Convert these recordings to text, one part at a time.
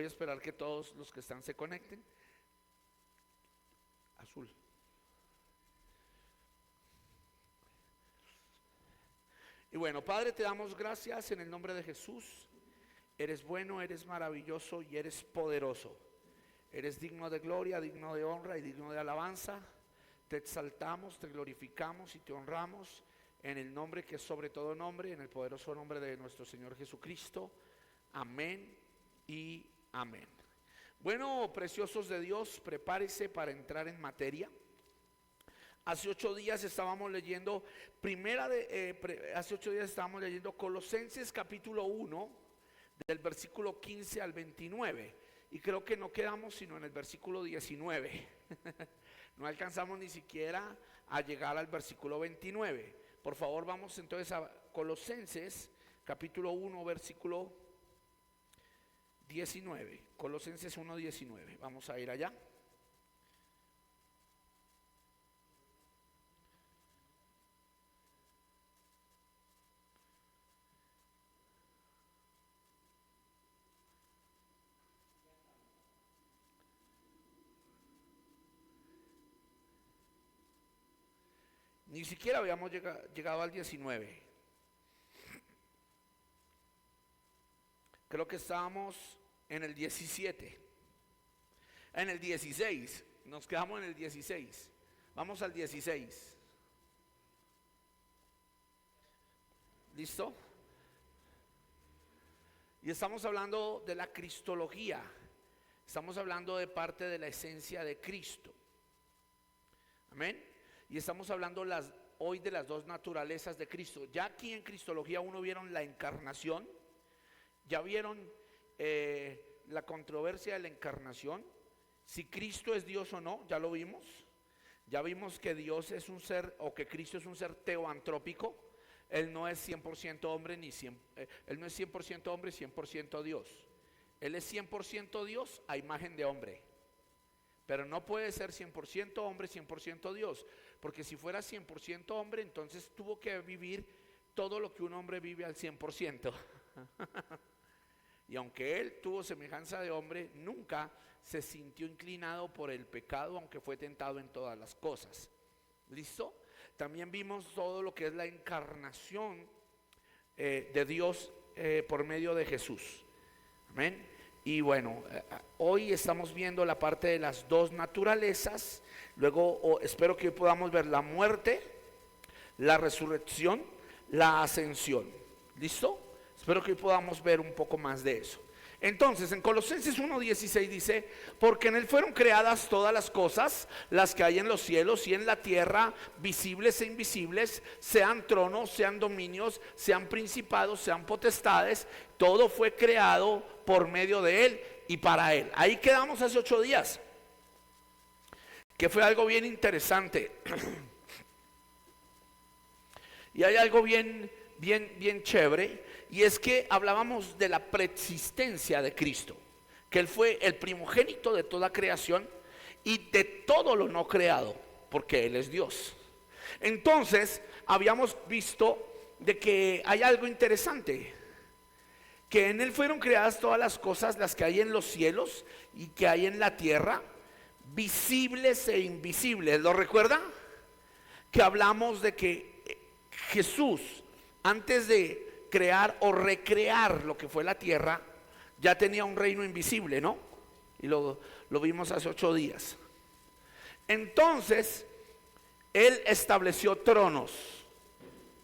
Voy a esperar que todos los que están se conecten. Azul. Y bueno, Padre, te damos gracias en el nombre de Jesús. Eres bueno, eres maravilloso y eres poderoso. Eres digno de gloria, digno de honra y digno de alabanza. Te exaltamos, te glorificamos y te honramos en el nombre que es sobre todo nombre, en el poderoso nombre de nuestro Señor Jesucristo. Amén y amén. Bueno, preciosos de Dios, prepárese para entrar en materia. Hace 8 días estábamos leyendo Colosenses capítulo 1, del versículo 15 al 29. Y creo que no quedamos sino en el versículo 19. No alcanzamos ni siquiera a llegar al versículo 29. Por favor, vamos entonces a Colosenses capítulo 1, versículo 19. Colosenses 1, 19. Vamos a ir allá. Ni siquiera habíamos llegado al 19. Creo que estábamos en el 17. En el 16. Nos quedamos en el 16. Vamos al 16. ¿Listo? Y estamos hablando de la cristología. Estamos hablando de parte de la esencia de Cristo. Amén. Y estamos hablando hoy de las dos naturalezas de Cristo. Ya aquí en Cristología 1 vieron la encarnación. Ya vieron la controversia de la encarnación. Si Cristo es Dios o no, ya lo vimos. Ya vimos que Dios es un ser, o que Cristo es un ser teoantrópico. Él no es 100% hombre Él no es 100% hombre y 100% Dios. Él es 100% Dios a imagen de hombre. Pero no puede ser 100% hombre, 100% Dios. Porque si fuera 100% hombre, entonces tuvo que vivir todo lo que un hombre vive al 100%. Y aunque él tuvo semejanza de hombre, nunca se sintió inclinado por el pecado, aunque fue tentado en todas las cosas. ¿Listo? También vimos todo lo que es la encarnación de Dios por medio de Jesús. Amén. Y bueno, hoy estamos viendo la parte de las dos naturalezas. Luego espero que hoy podamos ver la muerte, la resurrección, la ascensión. ¿Listo? Espero que hoy podamos ver un poco más de eso. Entonces, en Colosenses 1:16 dice: porque en él fueron creadas todas las cosas, las que hay en los cielos y en la tierra, visibles e invisibles, sean tronos, sean dominios, sean principados, sean potestades. Todo fue creado por medio de él y para él. Ahí quedamos hace 8 días, que fue algo bien interesante. Y hay algo bien chévere. Y es que hablábamos de la preexistencia de Cristo, que Él fue el primogénito de toda creación y de todo lo no creado, porque Él es Dios. Entonces, habíamos visto de que hay algo interesante, que en Él fueron creadas todas las cosas, las que hay en los cielos y que hay en la tierra, visibles e invisibles. ¿Lo recuerdan? Que hablamos de que Jesús, antes de crear o recrear lo que fue la tierra, ya tenía un reino invisible, ¿no? Y lo vimos hace 8 días. Entonces, Él estableció tronos,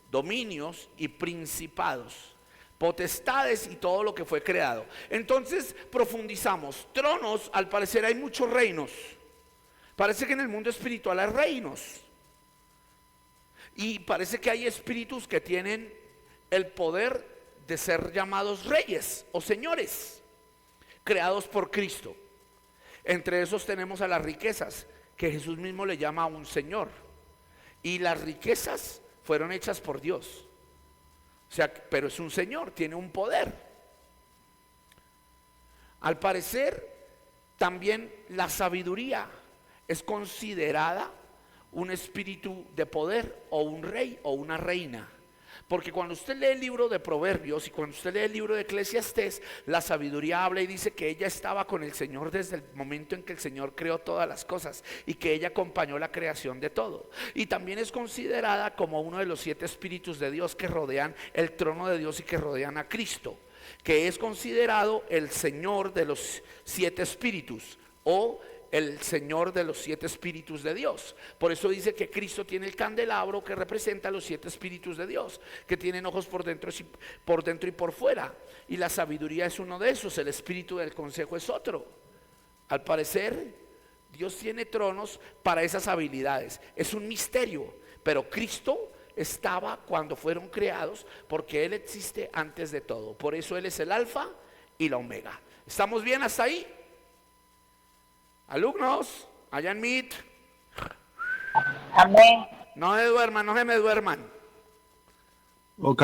dominios y principados, potestades y todo lo que fue creado. Entonces profundizamos. Tronos, al parecer hay muchos reinos. Parece que en el mundo espiritual hay reinos. Y parece que hay espíritus que tienen el poder de ser llamados reyes o señores, creados por Cristo. Entre esos tenemos a las riquezas, que Jesús mismo le llama a un señor. Y las riquezas fueron hechas por Dios. O sea, pero es un señor, tiene un poder. Al parecer, también la sabiduría es considerada un espíritu de poder, o un rey o una reina. Porque cuando usted lee el libro de Proverbios y cuando usted lee el libro de Eclesiastés, la sabiduría habla y dice que ella estaba con el Señor desde el momento en que el Señor creó todas las cosas y que ella acompañó la creación de todo. Y también es considerada como uno de los 7 espíritus de Dios que rodean el trono de Dios y que rodean a Cristo, que es considerado el Señor de los 7 espíritus o el Señor de los 7 espíritus de Dios. Por eso dice que Cristo tiene el candelabro que representa los 7 espíritus de Dios, que tienen ojos por dentro y por fuera. Y la sabiduría es uno de esos, el espíritu del consejo es otro. Al parecer, Dios tiene tronos para esas habilidades. Es un misterio, pero Cristo estaba cuando fueron creados, porque Él existe antes de todo. Por eso Él es el alfa y la omega. ¿Estamos bien hasta ahí? Alumnos, allá en MIT. Amén. No se duerman, no se me duerman. Ok.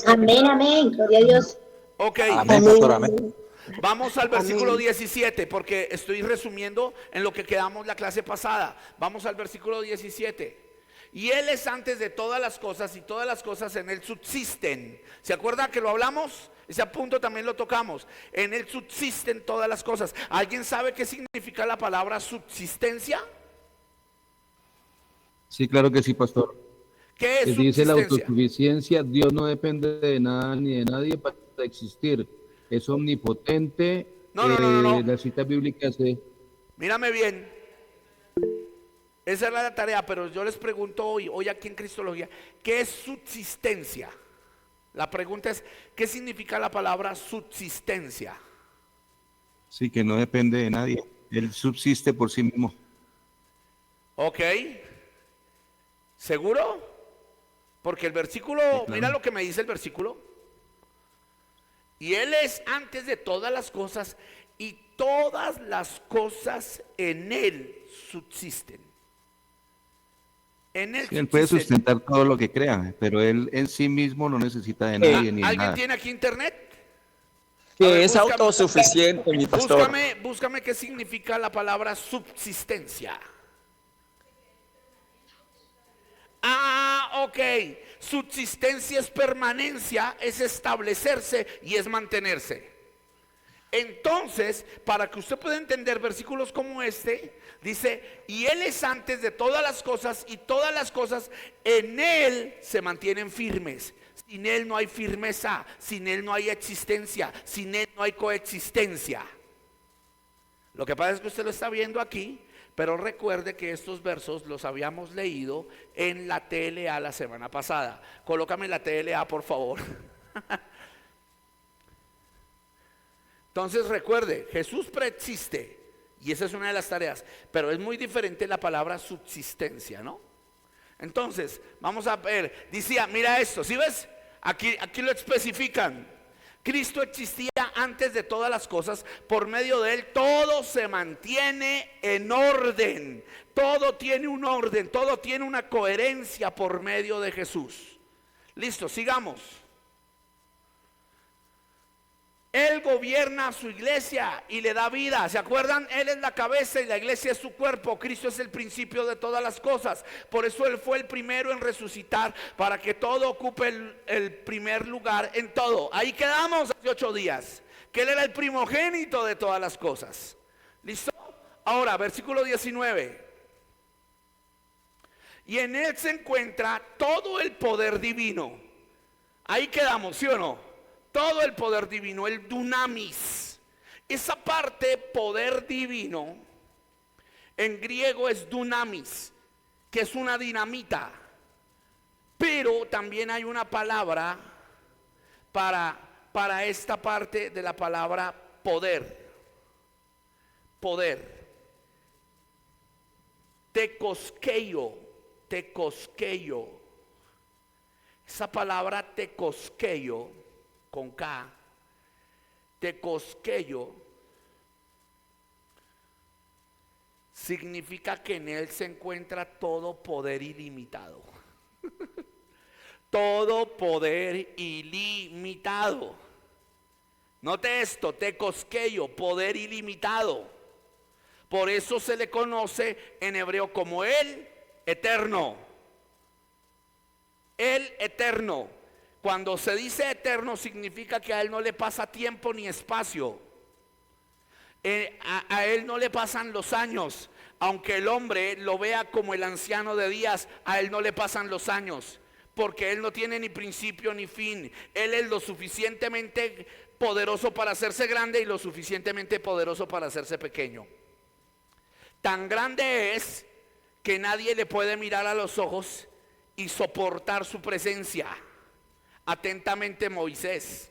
Amén, amén. Gloria a Dios. Ok. Amén, pastor, amén. Vamos al versículo 17, porque estoy resumiendo en lo que quedamos la clase pasada. Vamos al versículo 17. Y Él es antes de todas las cosas y todas las cosas en Él subsisten. ¿Se acuerdan que lo hablamos? Ese punto también lo tocamos. En Él subsisten todas las cosas. ¿Alguien sabe qué significa la palabra subsistencia? Sí, claro que sí, pastor. ¿Qué es Dice la subsistencia? autosuficiencia, Dios no depende de nada ni de nadie para existir. Es omnipotente. No. La cita bíblica se... Mírame bien. Esa era la tarea, pero yo les pregunto hoy aquí en Cristología, ¿qué es subsistencia? La pregunta es, ¿qué significa la palabra subsistencia? Sí, que no depende de nadie. Él subsiste por sí mismo. Ok. ¿Seguro? Porque el versículo, Sí, claro. mira lo que me dice el versículo. Y Él es antes de todas las cosas y todas las cosas en Él subsisten. En Él Sí, él puede subsisten. sustentar todo lo que crea, pero él en sí mismo no necesita de nadie ni de ¿Alguien nada. tiene aquí internet? A Que ver, es autosuficiente, mi pastor. Búscame qué significa la palabra subsistencia. Ok. Subsistencia es permanencia, es establecerse y es mantenerse. Entonces, para que usted pueda entender versículos como este, dice, y Él es antes de todas las cosas y todas las cosas en Él se mantienen firmes. Sin Él no hay firmeza, sin Él no hay existencia, sin Él no hay coexistencia. Lo que pasa es que usted lo está viendo aquí, pero recuerde que estos versos los habíamos leído en la TLA la semana pasada. Colócame la TLA, por favor. Entonces recuerde, Jesús preexiste, y esa es una de las tareas, pero es muy diferente la palabra subsistencia, ¿no? Entonces, vamos a ver, decía, mira esto, ¿sí ves? Aquí lo especifican. Cristo existía antes de todas las cosas, por medio de Él todo se mantiene en orden, todo tiene un orden, todo tiene una coherencia por medio de Jesús. Listo, sigamos. Él gobierna a su iglesia y le da vida. ¿Se acuerdan? Él es la cabeza y la iglesia es su cuerpo. Cristo es el principio de todas las cosas. Por eso Él fue el primero en resucitar, para que todo ocupe el primer lugar en todo. Ahí quedamos hace 8 días. Que Él era el primogénito de todas las cosas. ¿Listo? Ahora, versículo 19. Y en Él se encuentra todo el poder divino. Ahí quedamos, ¿sí o no? Todo el poder divino, el dunamis. Esa parte, poder divino, en griego es dunamis, que es una dinamita. Pero también hay una palabra para esta parte de la palabra poder. Poder. Tecoskeio. Esa palabra tecoskeio, con K, tecoskeio, significa que en Él se encuentra todo poder ilimitado. Todo poder ilimitado. Note esto, tecoskeio, poder ilimitado. Por eso se le conoce en hebreo como el eterno. El eterno. Cuando se dice eterno significa que a Él no le pasa tiempo ni espacio. A Él no le pasan los años. Aunque el hombre lo vea como el anciano de días, a Él no le pasan los años. Porque Él no tiene ni principio ni fin. Él es lo suficientemente poderoso para hacerse grande y lo suficientemente poderoso para hacerse pequeño. Tan grande es que nadie le puede mirar a los ojos y soportar su presencia. Atentamente Moisés.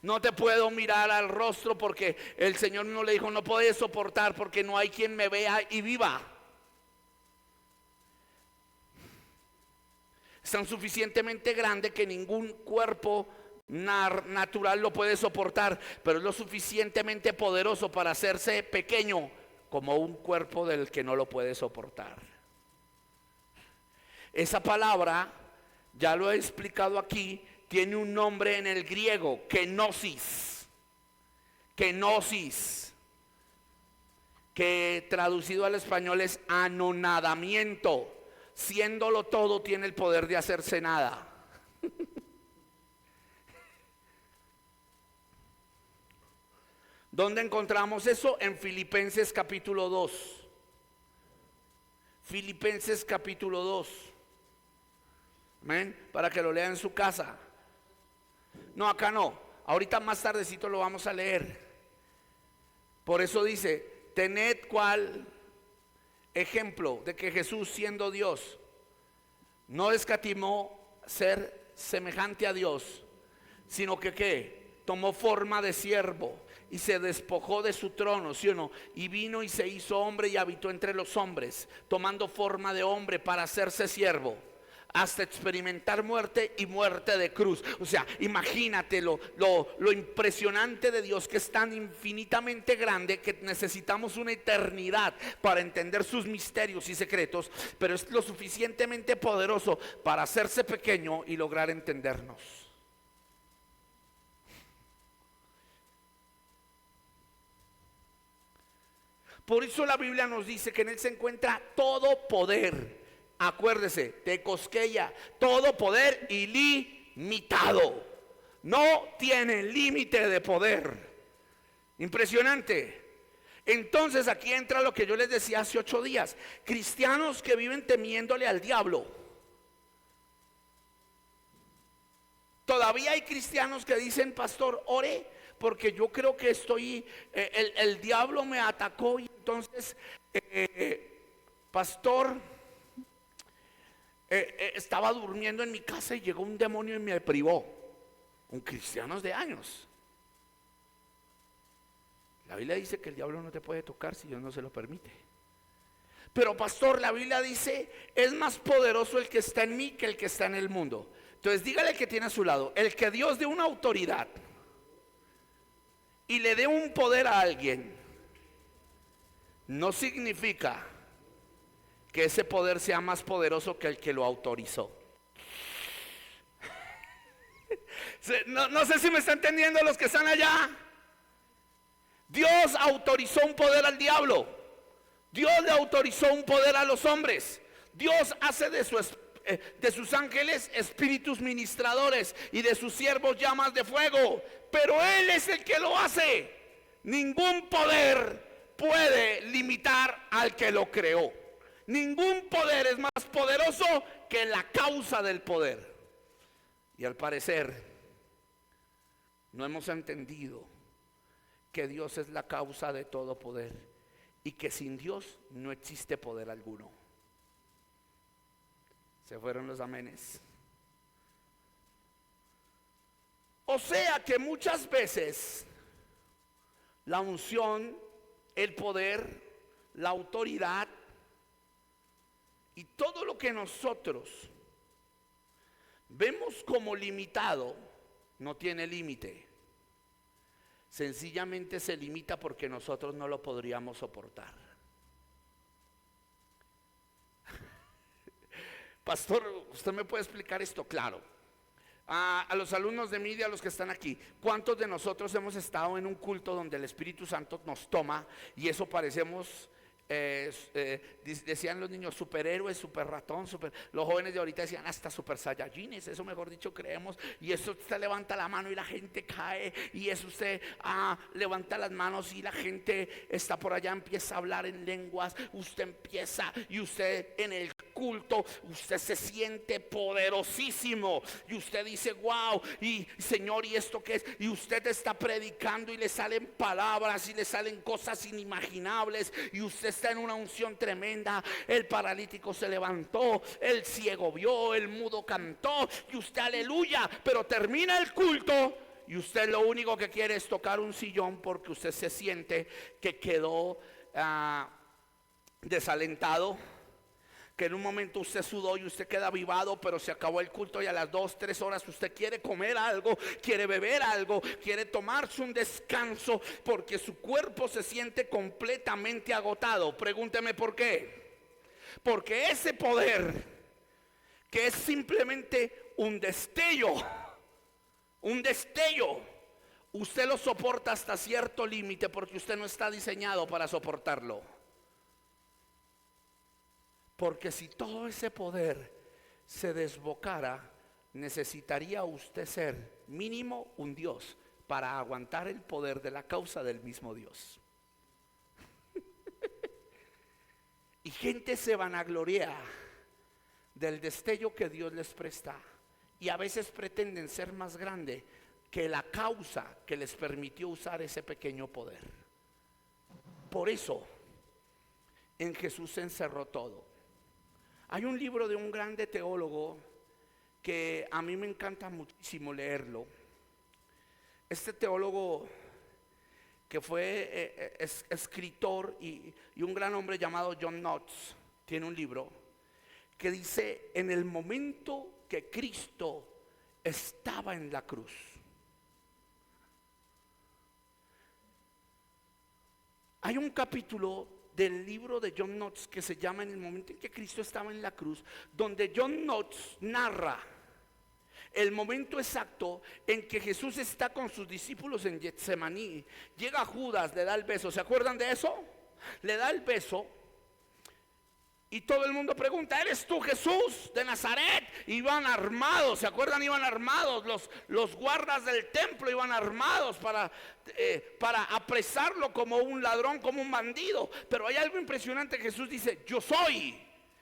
No te puedo mirar al rostro porque el Señor no le dijo, no puedes soportar porque no hay quien me vea y viva. Es tan suficientemente grande que ningún cuerpo natural lo puede soportar, pero es lo suficientemente poderoso para hacerse pequeño como un cuerpo del que no lo puede soportar. Esa palabra, ya lo he explicado aquí, tiene un nombre en el griego, kenosis. Kenosis, que traducido al español es anonadamiento. Siéndolo todo, tiene el poder de hacerse nada. ¿Dónde encontramos eso? En Filipenses capítulo 2. Filipenses capítulo 2. Amén. Para que lo lea en su casa. No, acá no. Ahorita más tardecito lo vamos a leer. Por eso dice, tened cual ejemplo de que Jesús, siendo Dios, no escatimó ser semejante a Dios, sino que ¿qué? Tomó forma de siervo y se despojó de su trono, ¿sí o no? Y vino y se hizo hombre y habitó entre los hombres, tomando forma de hombre para hacerse siervo, hasta experimentar muerte y muerte de cruz. O sea, imagínate lo impresionante de Dios, que es tan infinitamente grande que necesitamos una eternidad para entender sus misterios y secretos, pero es lo suficientemente poderoso para hacerse pequeño y lograr entendernos. Por eso la Biblia nos dice que en Él se encuentra todo poder. Acuérdese, tecosqueya, todo poder ilimitado. No tiene límite de poder. Impresionante. Entonces aquí entra lo que yo les decía hace 8 días. Cristianos que viven temiéndole al diablo. Todavía hay cristianos que dicen, pastor, ore, porque yo creo que el diablo me atacó y entonces, pastor, estaba durmiendo en mi casa y llegó un demonio y me privó. Un cristiano de años. La Biblia dice que el diablo no te puede tocar si Dios no se lo permite. Pero pastor, la Biblia dice, es más poderoso el que está en mí que el que está en el mundo. Entonces dígale al que tiene a su lado, el que Dios dé una autoridad y le dé un poder a alguien, no significa que ese poder sea más poderoso que el que lo autorizó. No sé si me están entendiendo los que están allá. Dios autorizó un poder al diablo. Dios le autorizó un poder a los hombres. Dios hace de sus ángeles espíritus ministradores y de sus siervos llamas de fuego. Pero Él es el que lo hace. Ningún poder puede limitar al que lo creó. Ningún poder es más poderoso que la causa del poder. Y al parecer no hemos entendido que Dios es la causa de todo poder y que sin Dios no existe poder alguno. Se fueron los amenes. O sea que muchas veces la unción, el poder, la autoridad y todo lo que nosotros vemos como limitado no tiene límite. Sencillamente se limita porque nosotros no lo podríamos soportar. Pastor, ¿usted me puede explicar esto? Claro. A los alumnos de media, a los que están aquí, ¿cuántos de nosotros hemos estado en un culto donde el Espíritu Santo nos toma y eso parecemos decían los niños superhéroes, super ratón, los jóvenes de ahorita decían hasta super saiyajines, eso mejor dicho creemos, y eso usted levanta la mano y la gente cae, y eso usted levanta las manos y la gente está por allá, empieza a hablar en lenguas, usted empieza y usted en el culto, usted se siente poderosísimo y usted dice wow, y Señor, ¿y esto qué es? Y usted está predicando y le salen palabras y le salen cosas inimaginables y usted está en una unción tremenda. El paralítico se levantó, el ciego vio, el mudo cantó y usted aleluya, pero termina el culto y usted lo único que quiere es tocar un sillón porque usted se siente que quedó desalentado, que en un momento usted sudó y usted queda avivado, pero se acabó el culto y a las 2, 3 horas usted quiere comer algo, quiere beber algo, quiere tomarse un descanso porque su cuerpo se siente completamente agotado. Pregúnteme por qué. Porque ese poder, que es simplemente un destello, usted lo soporta hasta cierto límite porque usted no está diseñado para soportarlo. Porque si todo ese poder se desbocara, necesitaría usted ser mínimo un Dios para aguantar el poder de la causa del mismo Dios. Y gente se vanagloria del destello que Dios les presta y a veces pretenden ser más grande que la causa que les permitió usar ese pequeño poder. Por eso en Jesús se encerró todo. Hay un libro de un grande teólogo que a mí me encanta muchísimo leerlo. Este teólogo que fue escritor y un gran hombre llamado John Knox tiene un libro que dice: en el momento que Cristo estaba en la cruz, hay un capítulo del libro de John Knox que se llama En el momento en que Cristo estaba en la cruz, donde John Knox narra el momento exacto en que Jesús está con sus discípulos en Getsemaní. Llega Judas, le da el beso. ¿Se acuerdan de eso? Le da el beso y todo el mundo pregunta: ¿eres tú Jesús de Nazaret? Iban armados, ¿se acuerdan? Iban armados, los guardas del templo iban armados para apresarlo como un ladrón, como un bandido. Pero hay algo impresionante. Jesús dice: yo soy.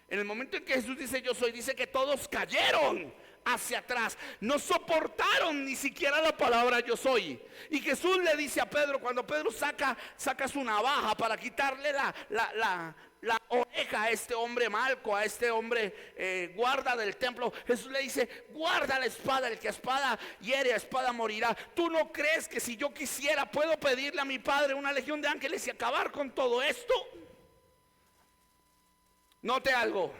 En el momento en que Jesús dice yo soy, dice que todos cayeron hacia atrás, no soportaron ni siquiera la palabra yo soy. Y Jesús le dice a Pedro, cuando Pedro saca su navaja para quitarle la oreja a este hombre Malco, a este hombre guarda del templo, Jesús le dice: guarda la espada, el que a espada hiere, a espada morirá. ¿Tú no crees que si yo quisiera puedo pedirle a mi Padre una legión de ángeles y acabar con todo esto? Note algo.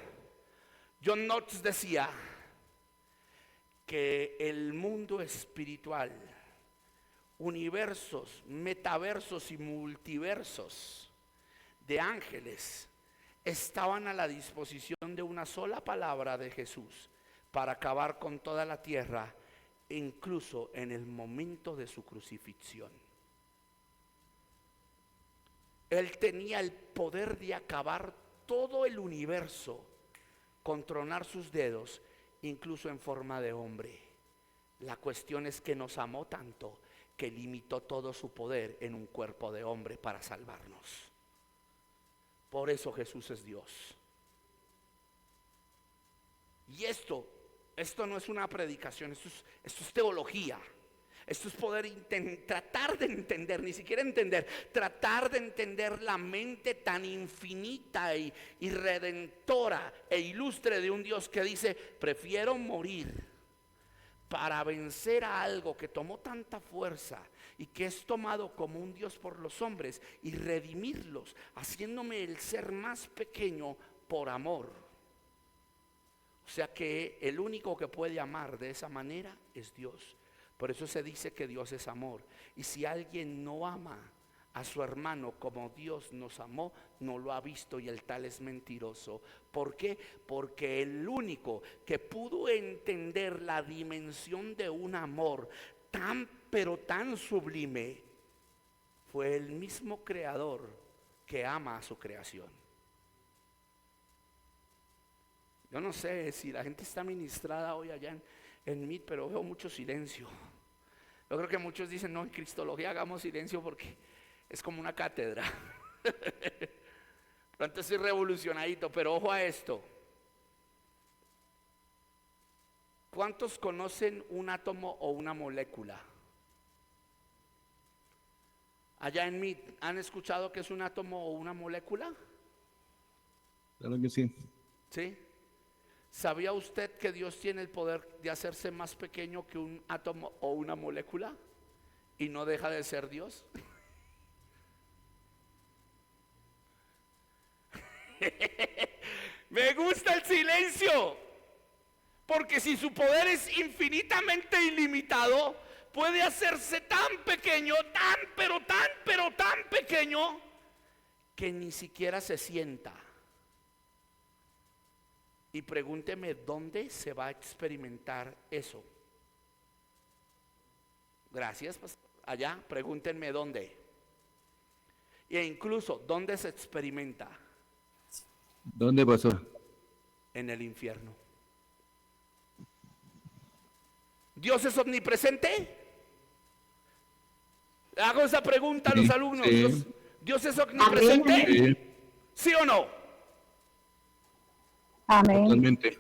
John Knox decía que el mundo espiritual, universos, metaversos y multiversos de ángeles estaban a la disposición de una sola palabra de Jesús para acabar con toda la tierra, incluso en el momento de su crucifixión. Él tenía el poder de acabar todo el universo con tronar sus dedos, incluso en forma de hombre. La cuestión es que nos amó tanto que limitó todo su poder en un cuerpo de hombre para salvarnos. Por eso Jesús es Dios. Y esto no es una predicación, esto es teología. Esto es poder tratar de entender, ni siquiera entender, tratar de entender la mente tan infinita y redentora e ilustre de un Dios que dice: prefiero morir para vencer a algo que tomó tanta fuerza y que es tomado como un Dios por los hombres, y redimirlos, haciéndome el ser más pequeño por amor. O sea que el único que puede amar de esa manera es Dios. Por eso se dice que Dios es amor. Y si alguien no ama a su hermano como Dios nos amó, no lo ha visto, y el tal es mentiroso. ¿Por qué? Porque el único que pudo entender la dimensión de un amor tan pero tan sublime fue el mismo creador que ama a su creación. Yo no sé si la gente está ministrada hoy allá en mí, pero veo mucho silencio. Yo creo que muchos dicen, no, en Cristología hagamos silencio porque es como una cátedra. Pronto estoy revolucionadito, pero ojo a esto. ¿Cuántos conocen un átomo o una molécula? Allá en mí, ¿han escuchado qué es un átomo o una molécula? Claro que sí. ¿Sí? ¿Sabía usted que Dios tiene el poder de hacerse más pequeño que un átomo o una molécula? ¿Y no deja de ser Dios? Me gusta el silencio, porque si su poder es infinitamente ilimitado, puede hacerse tan pequeño, tan pequeño, que ni siquiera se sienta. Y pregúnteme dónde se va a experimentar eso. Gracias, pues, allá, pregúntenme dónde. E incluso, ¿dónde se experimenta? ¿Dónde pasó? En el infierno. ¿Dios es omnipresente? Hago esa pregunta a los alumnos. Sí. ¿Dios es omnipresente? Sí, ¿Sí o no? Amén. totalmente.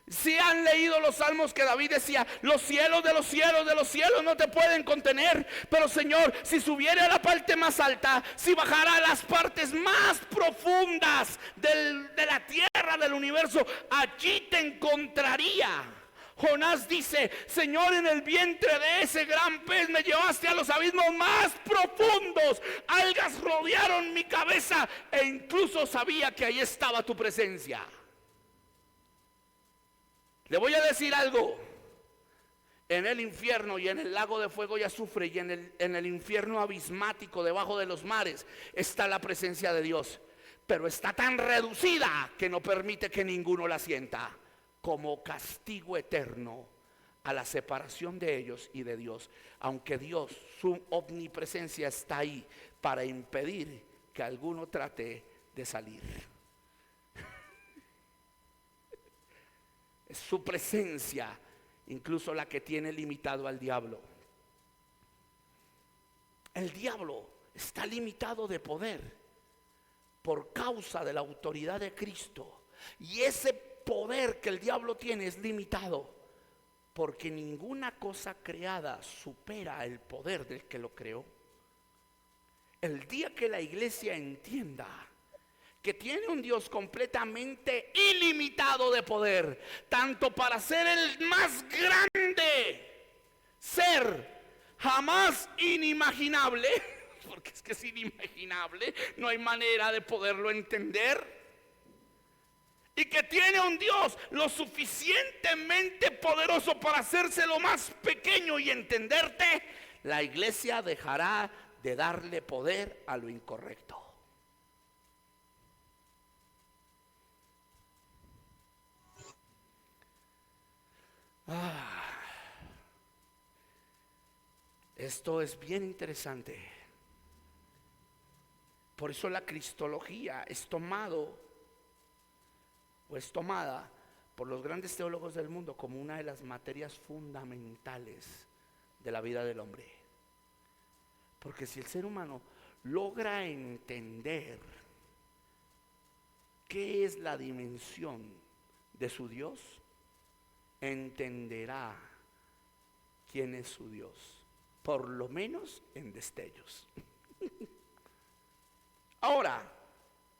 Si han leído los salmos que David decía, los cielos de los cielos de los cielos no te pueden contener, pero Señor, si subiera a la parte más alta, si bajara a las partes más profundas de la tierra, del universo, allí te encontraría. Jonás dice, Señor, en el vientre de ese gran pez me llevaste a los abismos más profundos, algas rodearon mi cabeza e incluso sabía que ahí estaba tu presencia. Le voy a decir algo. En el infierno y en el lago de fuego y azufre y en el infierno abismático debajo de los mares está la presencia de Dios, pero está tan reducida que no permite que ninguno la sienta, como castigo eterno a la separación de ellos y de Dios. Aunque Dios, su omnipresencia está ahí para impedir que alguno trate de salir. Es su presencia, incluso la que tiene limitado al diablo. El diablo está limitado de poder por causa de la autoridad de Cristo. Y ese poder que el diablo tiene es limitado porque ninguna cosa creada supera el poder del que lo creó. El día que la iglesia entienda que tiene un Dios completamente ilimitado de poder, tanto para ser el más grande, ser jamás inimaginable, porque es que es inimaginable, no hay manera de poderlo entender, y que tiene un Dios lo suficientemente poderoso para hacerse lo más pequeño y entenderte, la iglesia dejará de darle poder a lo incorrecto. Esto es bien interesante. Por eso la cristología es tomada por los grandes teólogos del mundo como una de las materias fundamentales de la vida del hombre. Porque si el ser humano logra entender qué es la dimensión de su Dios, entenderá quién es su Dios, por lo menos en destellos. Ahora,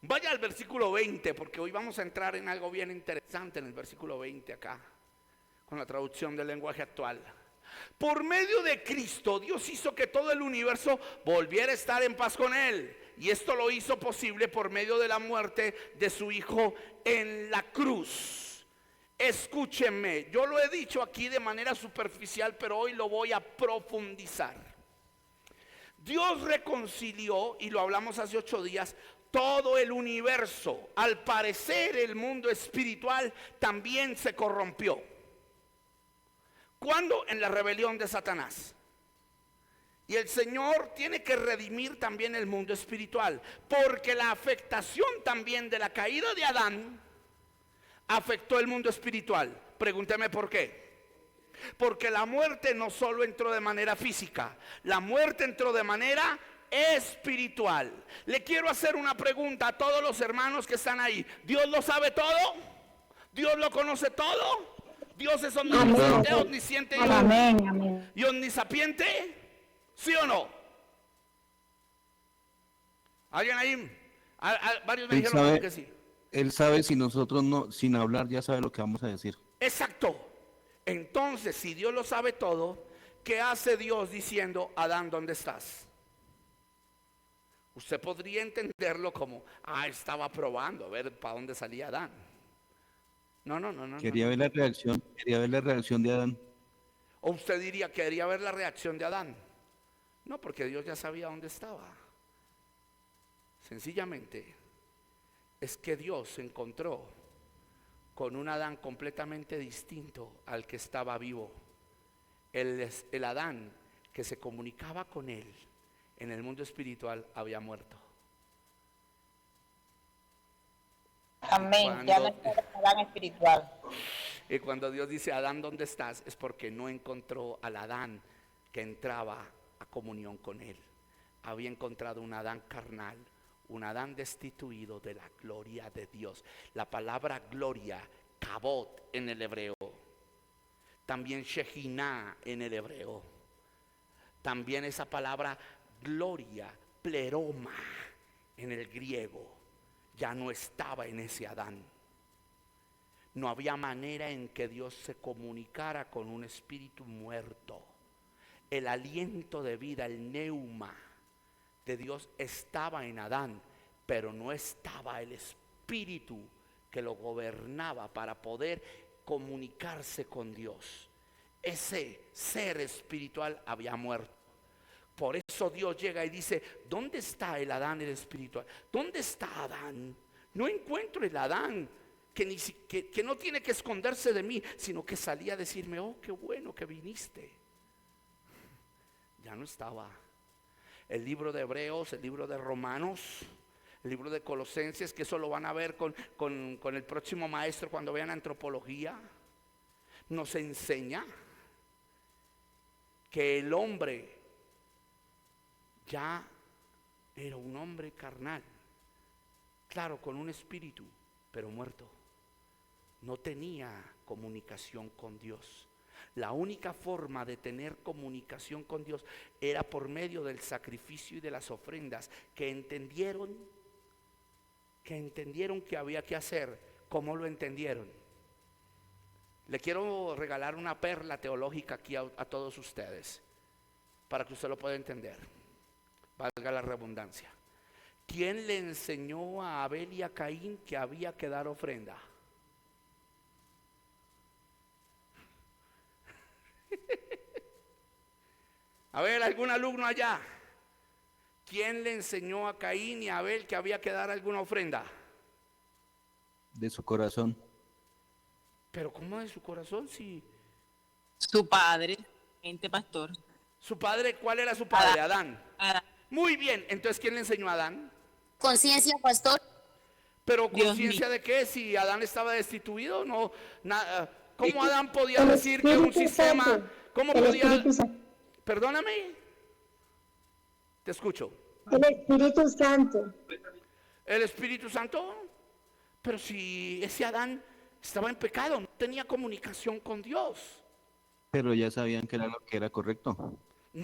vaya al versículo 20, porque hoy vamos a entrar en algo bien interesante en el versículo 20 acá, con la traducción del lenguaje actual. Por medio de Cristo, Dios hizo que todo el universo volviera a estar en paz con Él. Y esto lo hizo posible por medio de la muerte de su Hijo en la cruz. Escúchenme, yo lo he dicho aquí de manera superficial, pero hoy lo voy a profundizar. Dios reconcilió, y lo hablamos hace 8 días, todo el universo. Al parecer el mundo espiritual también se corrompió. ¿Cuándo? En la rebelión de Satanás. Y el Señor tiene que redimir también el mundo espiritual, porque la afectación también de la caída de Adán afectó el mundo espiritual. Pregúnteme por qué. Porque la muerte no solo entró de manera física, la muerte entró de manera espiritual. Le quiero hacer una pregunta a todos los hermanos que están ahí. ¿Dios lo sabe todo? ¿Dios lo conoce todo? ¿Dios es omnisciente, omnisciente y omnisapiente? ¿Sí o no? ¿Alguien ahí? Varios me dijeron que sí. Él sabe, si nosotros no, sin hablar, ya sabe lo que vamos a decir. Exacto. Entonces, si Dios lo sabe todo, ¿qué hace Dios diciendo, Adán, ¿dónde estás? Usted podría entenderlo como, estaba probando a ver para dónde salía Adán. No. Quería ver la reacción de Adán. O usted diría, quería ver la reacción de Adán. No, porque Dios ya sabía dónde estaba. Sencillamente, es que Dios se encontró con un Adán completamente distinto al que estaba vivo. El Adán que se comunicaba con él en el mundo espiritual había muerto. Amén, ya no está el Adán espiritual. Y cuando Dios dice, Adán, ¿dónde estás? Es porque no encontró al Adán que entraba a comunión con él. Había encontrado un Adán carnal, un Adán destituido de la gloria de Dios. La palabra gloria, kabod en el hebreo, también Shekinah en el hebreo, también esa palabra gloria, pleroma en el griego, ya no estaba en ese Adán. No había manera en que Dios se comunicara con un espíritu muerto. El aliento de vida, el neuma de Dios estaba en Adán, pero no estaba el espíritu que lo gobernaba para poder comunicarse con Dios. Ese ser espiritual había muerto. Por eso Dios llega y dice, ¿dónde está el Adán, el espiritual? ¿Dónde está Adán? No encuentro el Adán que no tiene que esconderse de mí, sino que salía a decirme, oh, qué bueno que viniste. Ya no estaba. El libro de Hebreos, el libro de Romanos, el libro de Colosenses, que eso lo van a ver con el próximo maestro cuando vean antropología, nos enseña que el hombre ya era un hombre carnal, claro, con un espíritu, pero muerto. No tenía comunicación con Dios. La única forma de tener comunicación con Dios era por medio del sacrificio y de las ofrendas que entendieron que había que hacer. ¿Cómo lo entendieron? Le quiero regalar una perla teológica aquí a todos ustedes para que usted lo pueda entender, valga la redundancia. ¿Quién le enseñó a Abel y a Caín que había que dar ofrenda? A ver, algún alumno allá. ¿Quién le enseñó a Caín y a Abel que había que dar alguna ofrenda? De su corazón. Pero ¿cómo de su corazón? Si su padre, pastor. ¿Su padre? ¿Cuál era su padre? Adán. Muy bien, entonces ¿quién le enseñó a Adán? Conciencia, pastor. Pero conciencia de qué, si Adán estaba destituido, no, nada. ¿Cómo Adán podía decir que un sistema, cómo podía? Perdóname, te escucho. El Espíritu Santo. El Espíritu Santo, pero si ese Adán estaba en pecado, no tenía comunicación con Dios. Pero ya sabían que era lo que era correcto.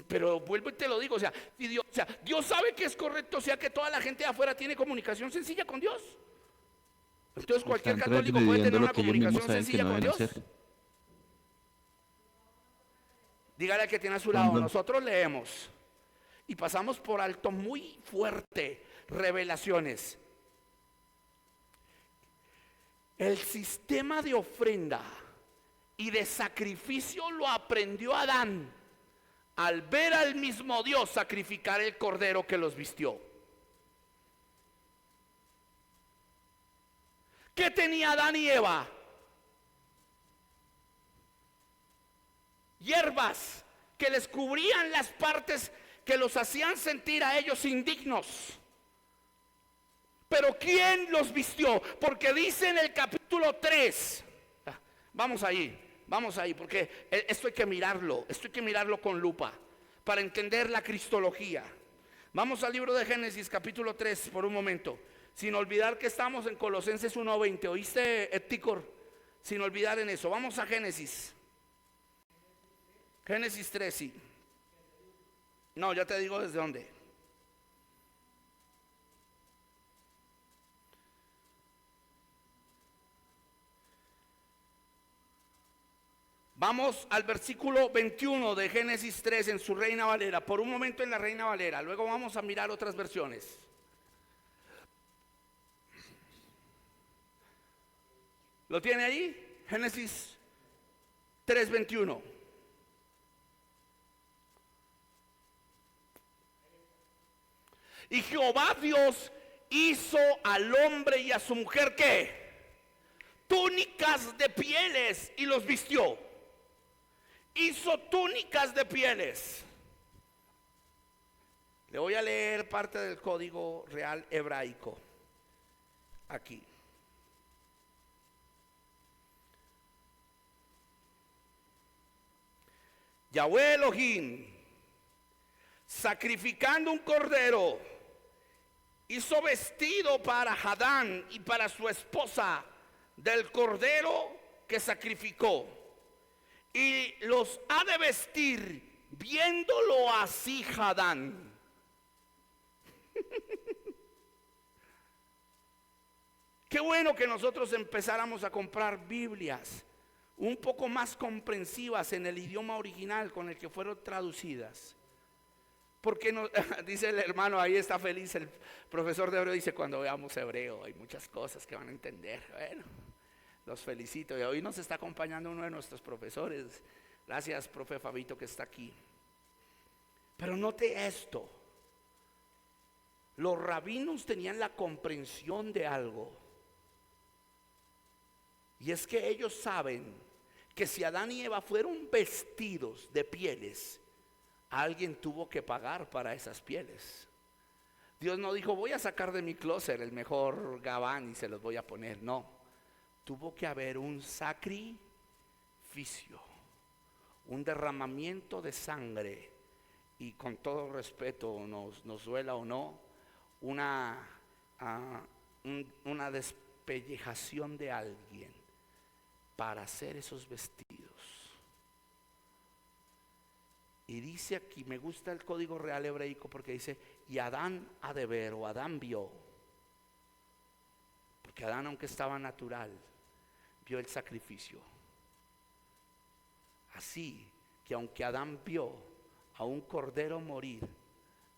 Pero vuelvo y te lo digo, o sea, Dios sabe que es correcto, o sea que toda la gente de afuera tiene comunicación sencilla con Dios. Entonces cualquier católico puede tener una comunicación sencilla con Dios. Dígale al que tiene a su lado, nosotros leemos y pasamos por alto muy fuerte revelaciones. El sistema de ofrenda y de sacrificio lo aprendió Adán al ver al mismo Dios sacrificar el cordero que los vistió. ¿Qué tenía Adán y Eva? Hierbas que les cubrían las partes que los hacían sentir a ellos indignos. Pero ¿quién los vistió? Porque dice en el capítulo 3, vamos ahí, porque esto hay que mirarlo con lupa para entender la cristología. Vamos al libro de Génesis capítulo 3 por un momento, sin olvidar que estamos en Colosenses 1:20. ¿Oíste, Eptícor? Sin olvidar en eso. Vamos a Génesis 3, sí. No, ya te digo desde dónde. Vamos al versículo 21 de Génesis 3 en su Reina Valera. Por un momento en la Reina Valera. Luego vamos a mirar otras versiones. ¿Lo tiene ahí? Génesis 3:21. Y Jehová Dios hizo al hombre y a su mujer, ¿qué? Túnicas de pieles y los vistió. Hizo túnicas de pieles. Le voy a leer parte del código real hebraico aquí. Yahweh Elohim, sacrificando un cordero, hizo vestido para Adán y para su esposa del cordero que sacrificó. Y los ha de vestir viéndolo así Adán. Qué bueno que nosotros empezáramos a comprar Biblias un poco más comprensivas en el idioma original con el que fueron traducidas. Porque no, dice el hermano, ahí está feliz el profesor de hebreo, dice: cuando veamos hebreo hay muchas cosas que van a entender. Bueno, los felicito. Y hoy nos está acompañando uno de nuestros profesores. Gracias, profe Fabito, que está aquí. Pero note esto: los rabinos tenían la comprensión de algo, y es que ellos saben que si Adán y Eva fueron vestidos de pieles, alguien tuvo que pagar para esas pieles. Dios no dijo: voy a sacar de mi closet el mejor gabán y se los voy a poner. No, tuvo que haber un sacrificio, un derramamiento de sangre, y con todo respeto, nos duela o no, una despellejación de alguien para hacer esos vestidos. Y dice aquí, me gusta el código real hebraico porque dice: y Adán ha de ver, o Adán vio, porque Adán, aunque estaba natural, vio el sacrificio. Así que aunque Adán vio a un cordero morir,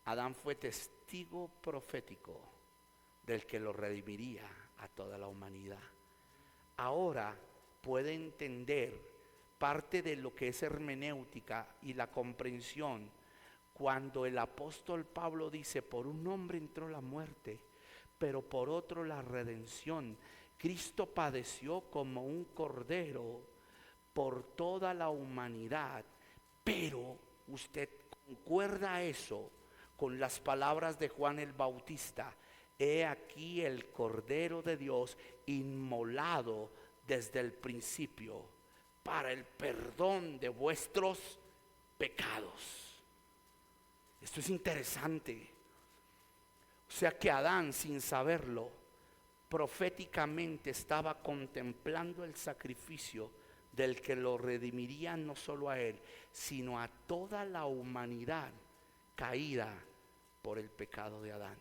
Adán fue testigo profético del que lo redimiría a toda la humanidad. Ahora puede entender parte de lo que es hermenéutica y la comprensión cuando el apóstol Pablo dice: por un hombre entró la muerte, pero por otro la redención. Cristo padeció como un cordero por toda la humanidad. Pero usted concuerda eso con las palabras de Juan el Bautista: he aquí el Cordero de Dios inmolado desde el principio para el perdón de vuestros pecados. Esto es interesante. O sea que Adán, sin saberlo, proféticamente estaba contemplando el sacrificio del que lo redimiría no solo a él, sino a toda la humanidad caída por el pecado de Adán.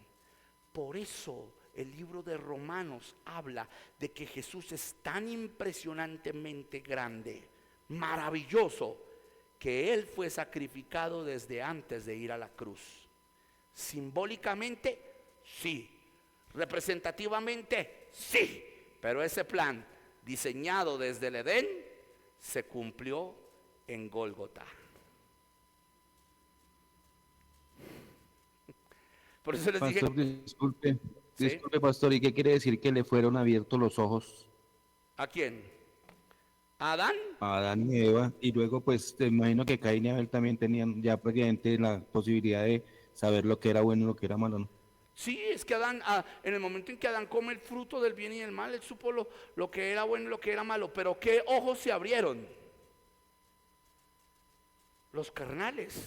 Por eso el libro de Romanos habla de que Jesús es tan impresionantemente grande, maravilloso, que Él fue sacrificado desde antes de ir a la cruz. Simbólicamente, sí. Representativamente, sí. Pero ese plan, diseñado desde el Edén, se cumplió en Gólgota. Por eso les Pastor, dije... disculpe, pastor, ¿y qué quiere decir que le fueron abiertos los ojos? ¿A quién? Adán. a Adán y Eva, y luego pues te imagino que Caín y Abel también tenían ya prácticamente la posibilidad de saber lo que era bueno y lo que era malo, ¿no? Sí, es que Adán, en el momento en que Adán come el fruto del bien y del mal, él supo lo que era bueno y lo que era malo. Pero ¿qué ojos se abrieron? Los carnales,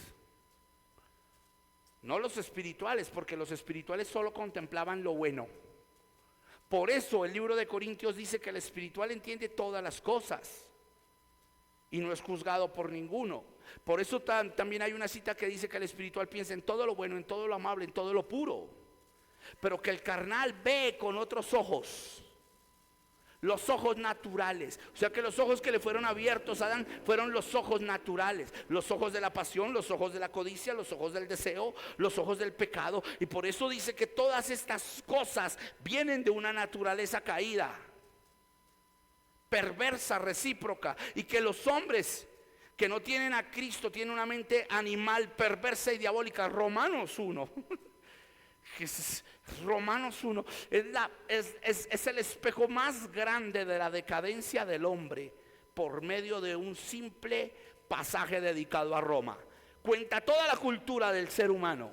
no los espirituales, porque los espirituales solo contemplaban lo bueno. Por eso el libro de Corintios dice que el espiritual entiende todas las cosas y no es juzgado por ninguno. Por eso también hay una cita que dice que el espiritual piensa en todo lo bueno, en todo lo amable, en todo lo puro. Pero que el carnal ve con otros ojos, los ojos naturales. O sea que los ojos que le fueron abiertos a Adán fueron los ojos naturales, los ojos de la pasión, los ojos de la codicia, los ojos del deseo, los ojos del pecado. Y por eso dice que todas estas cosas vienen de una naturaleza caída, perversa, recíproca, y que los hombres que no tienen a Cristo tienen una mente animal, perversa y diabólica. Romanos 1 Romanos 1 es el espejo más grande de la decadencia del hombre por medio de un simple pasaje dedicado a Roma. Cuenta toda la cultura del ser humano.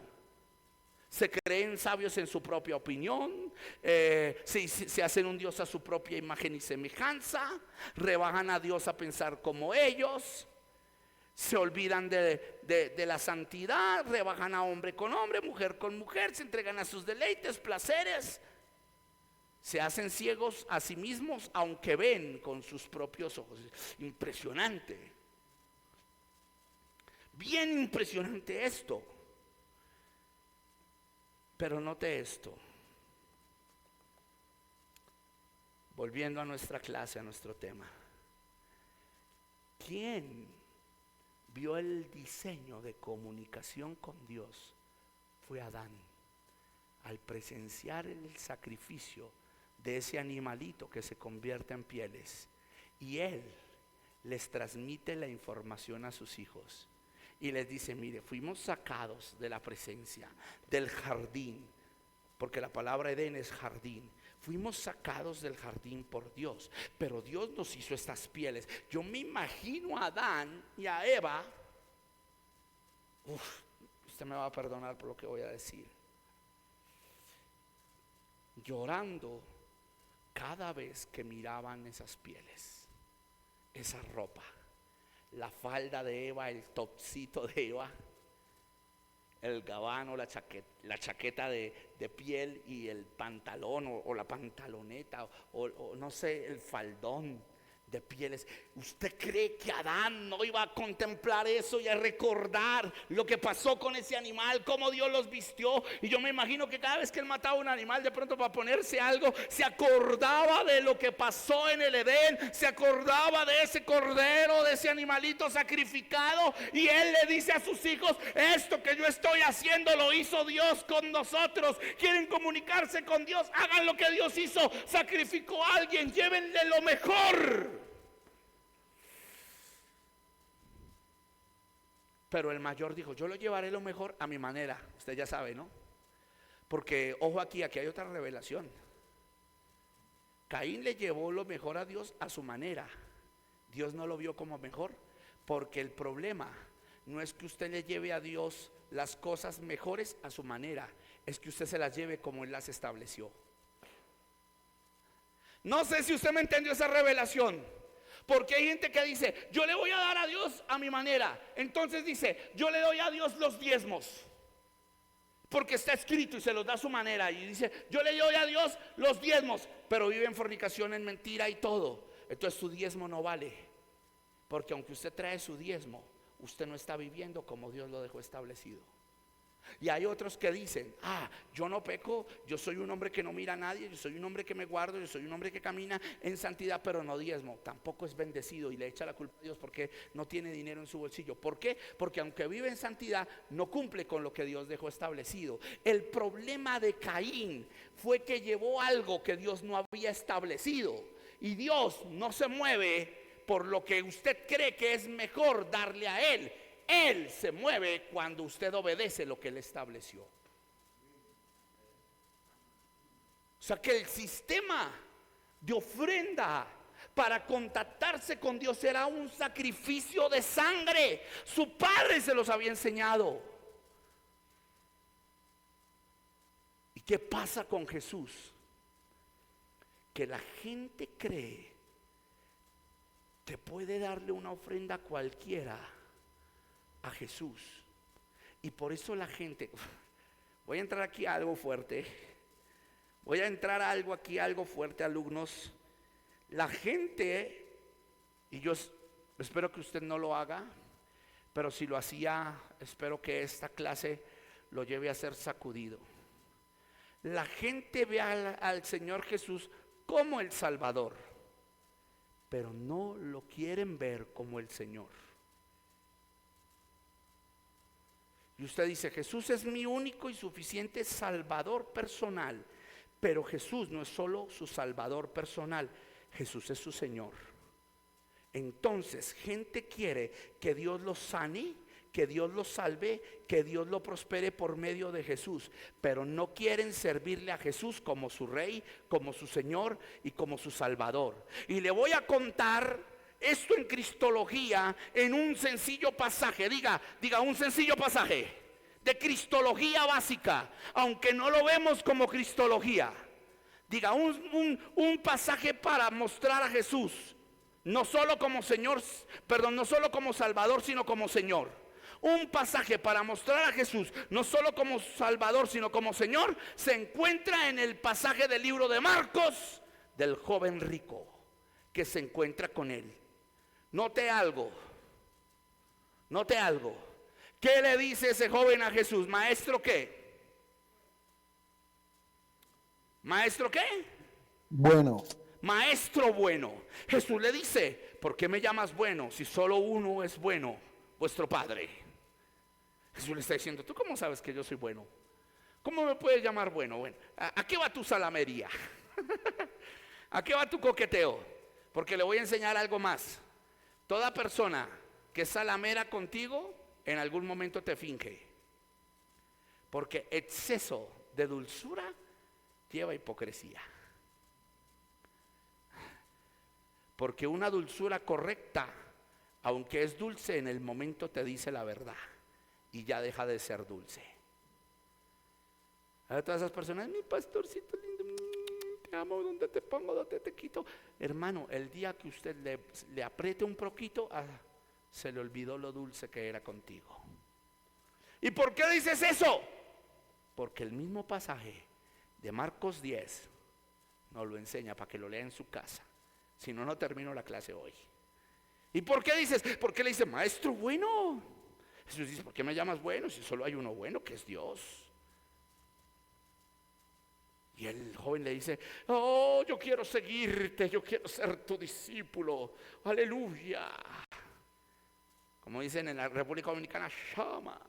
Se creen sabios en su propia opinión, se hacen un Dios a su propia imagen y semejanza, rebajan a Dios a pensar como ellos, se olvidan de la santidad, rebajan a hombre con hombre, mujer con mujer, se entregan a sus deleites, placeres, se hacen ciegos a sí mismos aunque ven con sus propios ojos. Impresionante, bien impresionante esto. Pero note esto, volviendo a nuestra clase, a nuestro tema. ¿Quién vio el diseño de comunicación con Dios? Fue Adán. Al presenciar el sacrificio de ese animalito que se convierte en pieles, y él les transmite la información a sus hijos y les dice: mire, fuimos sacados de la presencia, del jardín, porque la palabra Edén es jardín. Fuimos sacados del jardín por Dios, pero Dios nos hizo estas pieles. Yo me imagino a Adán y a Eva, usted me va a perdonar por lo que voy a decir, llorando cada vez que miraban esas pieles, esa ropa, la falda de Eva, el topsito de Eva, el gabán o la chaqueta de piel y el pantalón o la pantaloneta o no sé, el faldón de pieles. ¿Usted cree que Adán no iba a contemplar eso y a recordar lo que pasó con ese animal, cómo Dios los vistió? Y yo me imagino que cada vez que él mataba un animal, de pronto para ponerse algo, se acordaba de lo que pasó en el Edén, se acordaba de ese cordero, de ese animalito sacrificado, y él le dice a sus hijos: esto que yo estoy haciendo lo hizo Dios con nosotros. ¿Quieren comunicarse con Dios? Hagan lo que Dios hizo. Sacrificó a alguien, llévenle lo mejor. Pero el mayor dijo: yo lo llevaré lo mejor a mi manera. Usted ya sabe, ¿no? Porque, ojo, aquí hay otra revelación. Caín le llevó lo mejor a Dios a su manera. Dios no lo vio como mejor, porque el problema no es que usted le lleve a Dios las cosas mejores a su manera, es que usted se las lleve como Él las estableció. No sé si usted me entendió esa revelación. Porque hay gente que dice: yo le voy a dar a Dios a mi manera. Entonces dice: yo le doy a Dios los diezmos, porque está escrito, y se los da a su manera. Y dice: yo le doy a Dios los diezmos, pero vive en fornicación, en mentira y todo. Entonces su diezmo no vale, porque aunque usted trae su diezmo, usted no está viviendo como Dios lo dejó establecido. Y hay otros que dicen: yo no peco, yo soy un hombre que no mira a nadie, yo soy un hombre que me guardo, yo soy un hombre que camina en santidad, pero no diezmo. Tampoco es bendecido, y le echa la culpa a Dios porque no tiene dinero en su bolsillo. ¿Por qué? Porque aunque vive en santidad, no cumple con lo que Dios dejó establecido. El problema de Caín fue que llevó algo que Dios no había establecido, y Dios no se mueve por lo que usted cree que es mejor darle a Él. Él se mueve cuando usted obedece lo que Él estableció. O sea que el sistema de ofrenda para contactarse con Dios era un sacrificio de sangre. Su padre se los había enseñado. ¿Y qué pasa con Jesús? Que la gente cree que puede darle una ofrenda cualquiera a Jesús. Y por eso la gente, voy a entrar aquí a algo fuerte. Voy a entrar a algo aquí, algo fuerte, alumnos. La gente, y yo espero que usted no lo haga, pero si lo hacía, espero que esta clase lo lleve a ser sacudido. La gente ve al Señor Jesús como el Salvador, pero no lo quieren ver como el Señor. Y usted dice, Jesús es mi único y suficiente Salvador personal. Pero Jesús no es solo su Salvador personal, Jesús es su Señor. Entonces, gente quiere que Dios los sane, que Dios los salve, que Dios lo prospere por medio de Jesús, pero no quieren servirle a Jesús como su Rey, como su Señor y como su Salvador. Y le voy a contar esto en cristología, en un sencillo pasaje. Diga un sencillo pasaje de cristología básica, aunque no lo vemos como cristología. Diga un pasaje para mostrar a Jesús, no solo como Señor, perdón, no solo como Salvador, sino como Señor. Un pasaje para mostrar a Jesús, no solo como Salvador, sino como Señor, se encuentra en el pasaje del libro de Marcos, del joven rico que se encuentra con él. Note algo. ¿Qué le dice ese joven a Jesús? ¿Maestro qué? ¿Maestro qué? Bueno. Maestro bueno. Jesús le dice, ¿por qué me llamas bueno si solo uno es bueno, vuestro Padre? Jesús le está diciendo, ¿tú cómo sabes que yo soy bueno? ¿Cómo me puedes llamar bueno? Bueno, ¿a qué va tu salamería? ¿A qué va tu coqueteo? Porque le voy a enseñar algo más. Toda persona que es salamera contigo, en algún momento te finge. Porque exceso de dulzura lleva hipocresía. Porque una dulzura correcta, aunque es dulce, en el momento te dice la verdad y ya deja de ser dulce. A todas esas personas, mi pastorcito lindo, te amo, ¿dónde te pongo? ¿Dónde te quito? Hermano, el día que usted le apriete un poquito, se le olvidó lo dulce que era contigo. ¿Y por qué dices eso? Porque el mismo pasaje de Marcos 10 nos lo enseña para que lo lea en su casa. Si no, no termino la clase hoy. ¿Y por qué dices? ¿Por qué le dice maestro bueno? Jesús dice, ¿por qué me llamas bueno si solo hay uno bueno, que es Dios? Y el joven le dice, oh, yo quiero seguirte, yo quiero ser tu discípulo. Aleluya. Como dicen en la República Dominicana, llama.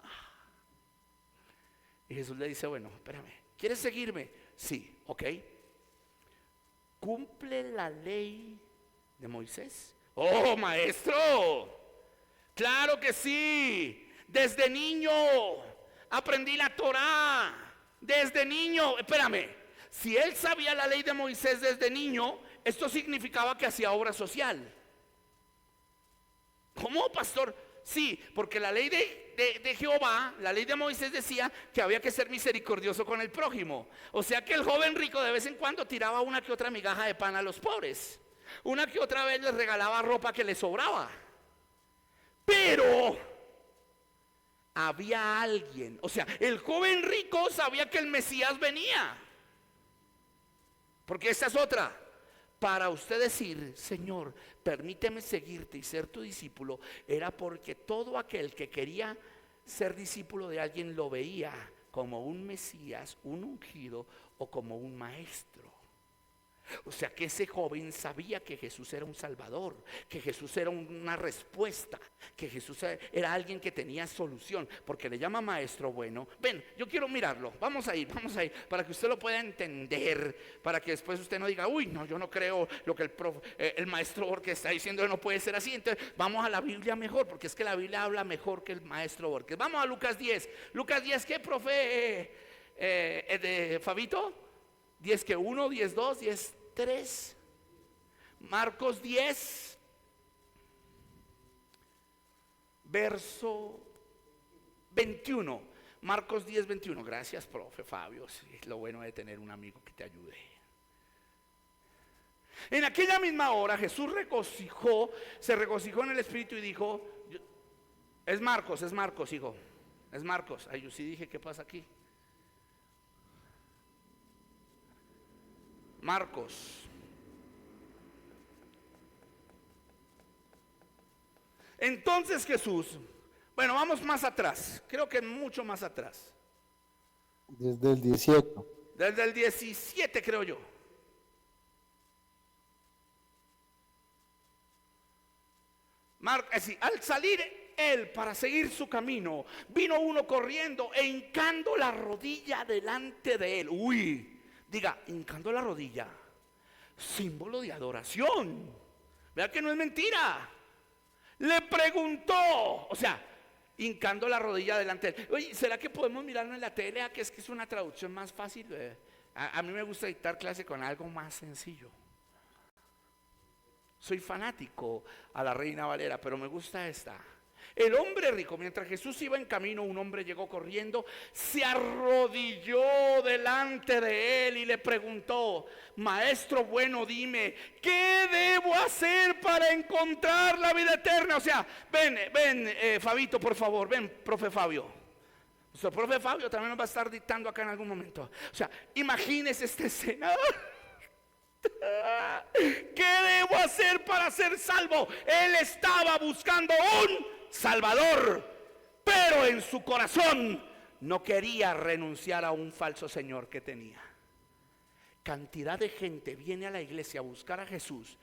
Y Jesús le dice, bueno, espérame, ¿quieres seguirme? Sí, ok. ¿Cumple la ley de Moisés? Oh, maestro, claro que sí. Desde niño aprendí la Torá. Desde niño, espérame, si él sabía la ley de Moisés desde niño, esto significaba que hacía obra social. ¿Cómo, pastor? Sí, porque la ley de Jehová, la ley de Moisés decía que había que ser misericordioso con el prójimo. O sea que el joven rico de vez en cuando tiraba una que otra migaja de pan a los pobres. Una que otra vez les regalaba ropa que les sobraba. Pero había alguien, o sea, el joven rico sabía que el Mesías venía. Porque esta es otra. Para usted decir, Señor, permíteme seguirte y ser tu discípulo, era porque todo aquel que quería ser discípulo de alguien lo veía como un Mesías, un ungido o como un maestro. O sea que ese joven sabía que Jesús era un salvador, que Jesús era una respuesta, que Jesús era alguien que tenía solución, porque le llama maestro bueno. Ven, yo quiero mirarlo, vamos a ir, para que usted lo pueda entender, para que después usted no diga, uy, no, yo no creo lo que el maestro Borges está diciendo, no puede ser así. Entonces vamos a la Biblia mejor, porque es que la Biblia habla mejor que el maestro Borges. Vamos a Lucas 10. Lucas 10, ¿qué, profe de Fabito? 10 que 1, 10 2, 10 3. Marcos 10, verso 21. Marcos 10, 21. Gracias, profe Fabio. Sí, es lo bueno de tener un amigo que te ayude. En aquella misma hora Jesús se regocijó en el Espíritu y dijo, es Marcos, hijo. Es Marcos. Ay, yo sí dije, ¿qué pasa aquí? Marcos. Entonces Jesús, bueno, vamos más atrás, creo que mucho más atrás. Desde el 17. Desde el 17, creo yo. Al salir él para seguir su camino, vino uno corriendo e hincando la rodilla delante de él. Diga, hincando la rodilla, símbolo de adoración. Vea que no es mentira. Le preguntó, o sea, hincando la rodilla delante de él. Oye, ¿será que podemos mirarlo en la tele? Que es una traducción más fácil. A mí me gusta dictar clase con algo más sencillo. Soy fanático a la Reina Valera, pero me gusta esta. El hombre rico, mientras Jesús iba en camino, un hombre llegó corriendo, se arrodilló delante de él y le preguntó: Maestro bueno, dime, ¿qué debo hacer para encontrar la vida eterna? O sea, ven, Fabito, por favor, ven, profe Fabio. Nuestro profe Fabio también nos va a estar dictando acá en algún momento. O sea, imagínese esta escena. ¿Qué debo hacer para ser salvo? Él estaba buscando un Salvador, pero en su corazón no quería renunciar a un falso señor que tenía. Cantidad de gente viene a la iglesia a buscar a Jesús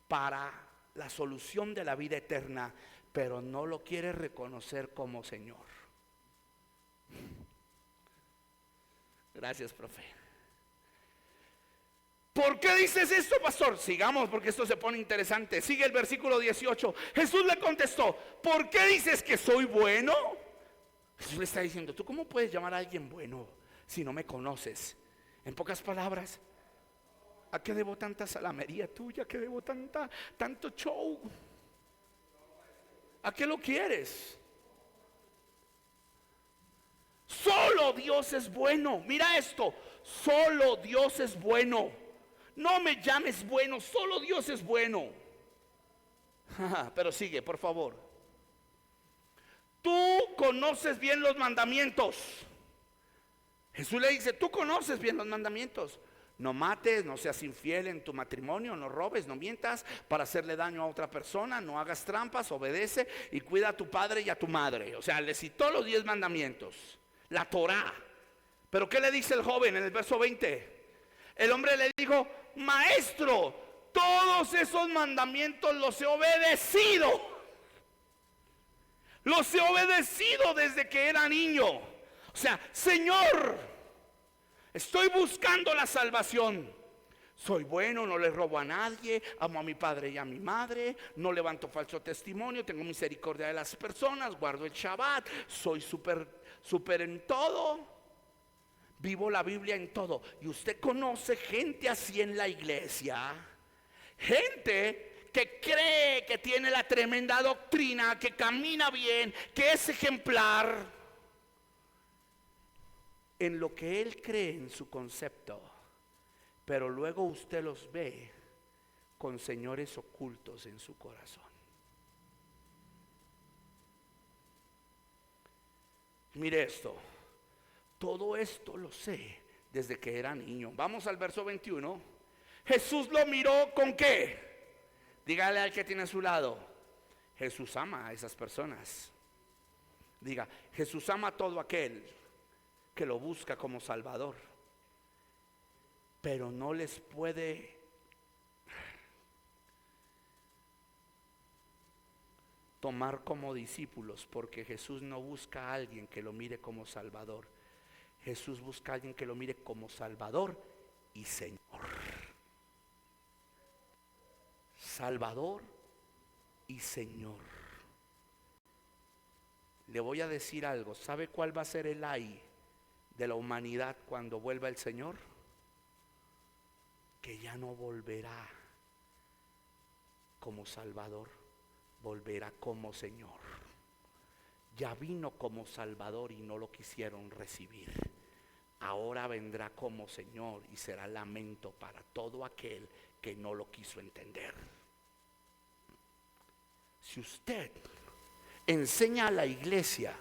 para la solución de la vida eterna, pero no lo quiere reconocer como Señor. Gracias, profe. ¿Por qué dices esto, pastor? Sigamos, porque esto se pone interesante. Sigue el versículo 18. Jesús le contestó: ¿por qué dices que soy bueno? Jesús le está diciendo: ¿tú cómo puedes llamar a alguien bueno si no me conoces? En pocas palabras, ¿a qué debo tanta salamería tuya? ¿A qué debo tanto show? ¿A qué lo quieres? Solo Dios es bueno. Mira esto: solo Dios es bueno. No me llames bueno, solo Dios es bueno. Pero sigue, por favor. Tú conoces bien los mandamientos. Jesús le dice: tú conoces bien los mandamientos. No mates, no seas infiel en tu matrimonio, no robes, no mientas para hacerle daño a otra persona, no hagas trampas, obedece y cuida a tu padre y a tu madre. O sea, le citó los 10 mandamientos, la Torá. Pero ¿qué le dice el joven en el verso 20? El hombre le dijo: Maestro, todos esos mandamientos los he obedecido. Los he obedecido desde que era niño. O sea, Señor, estoy buscando la salvación. Soy bueno, no le robo a nadie, amo a mi padre y a mi madre, no levanto falso testimonio, tengo misericordia de las personas, guardo el Shabbat, soy súper en todo. Vivo la Biblia en todo. Y usted conoce gente así en la iglesia. Gente que cree que tiene la tremenda doctrina, que camina bien, que es ejemplar en lo que él cree en su concepto. Pero luego usted los ve con señores ocultos en su corazón. Mire esto. Todo esto lo sé desde que era niño. Vamos al verso 21. Jesús lo miró ¿con qué? Dígale al que tiene a su lado: Jesús ama a esas personas. Diga: Jesús ama a todo aquel que lo busca como Salvador, pero no les puede tomar como discípulos, porque Jesús no busca a alguien que lo mire como Salvador. Jesús busca a alguien que lo mire como Salvador y Señor. Salvador y Señor. Le voy a decir algo. ¿Sabe cuál va a ser el ay de la humanidad cuando vuelva el Señor? Que ya no volverá como Salvador, volverá como Señor. Ya vino como Salvador y no lo quisieron recibir. Ahora vendrá como Señor y será lamento para todo aquel que no lo quiso entender. Si usted enseña a la iglesia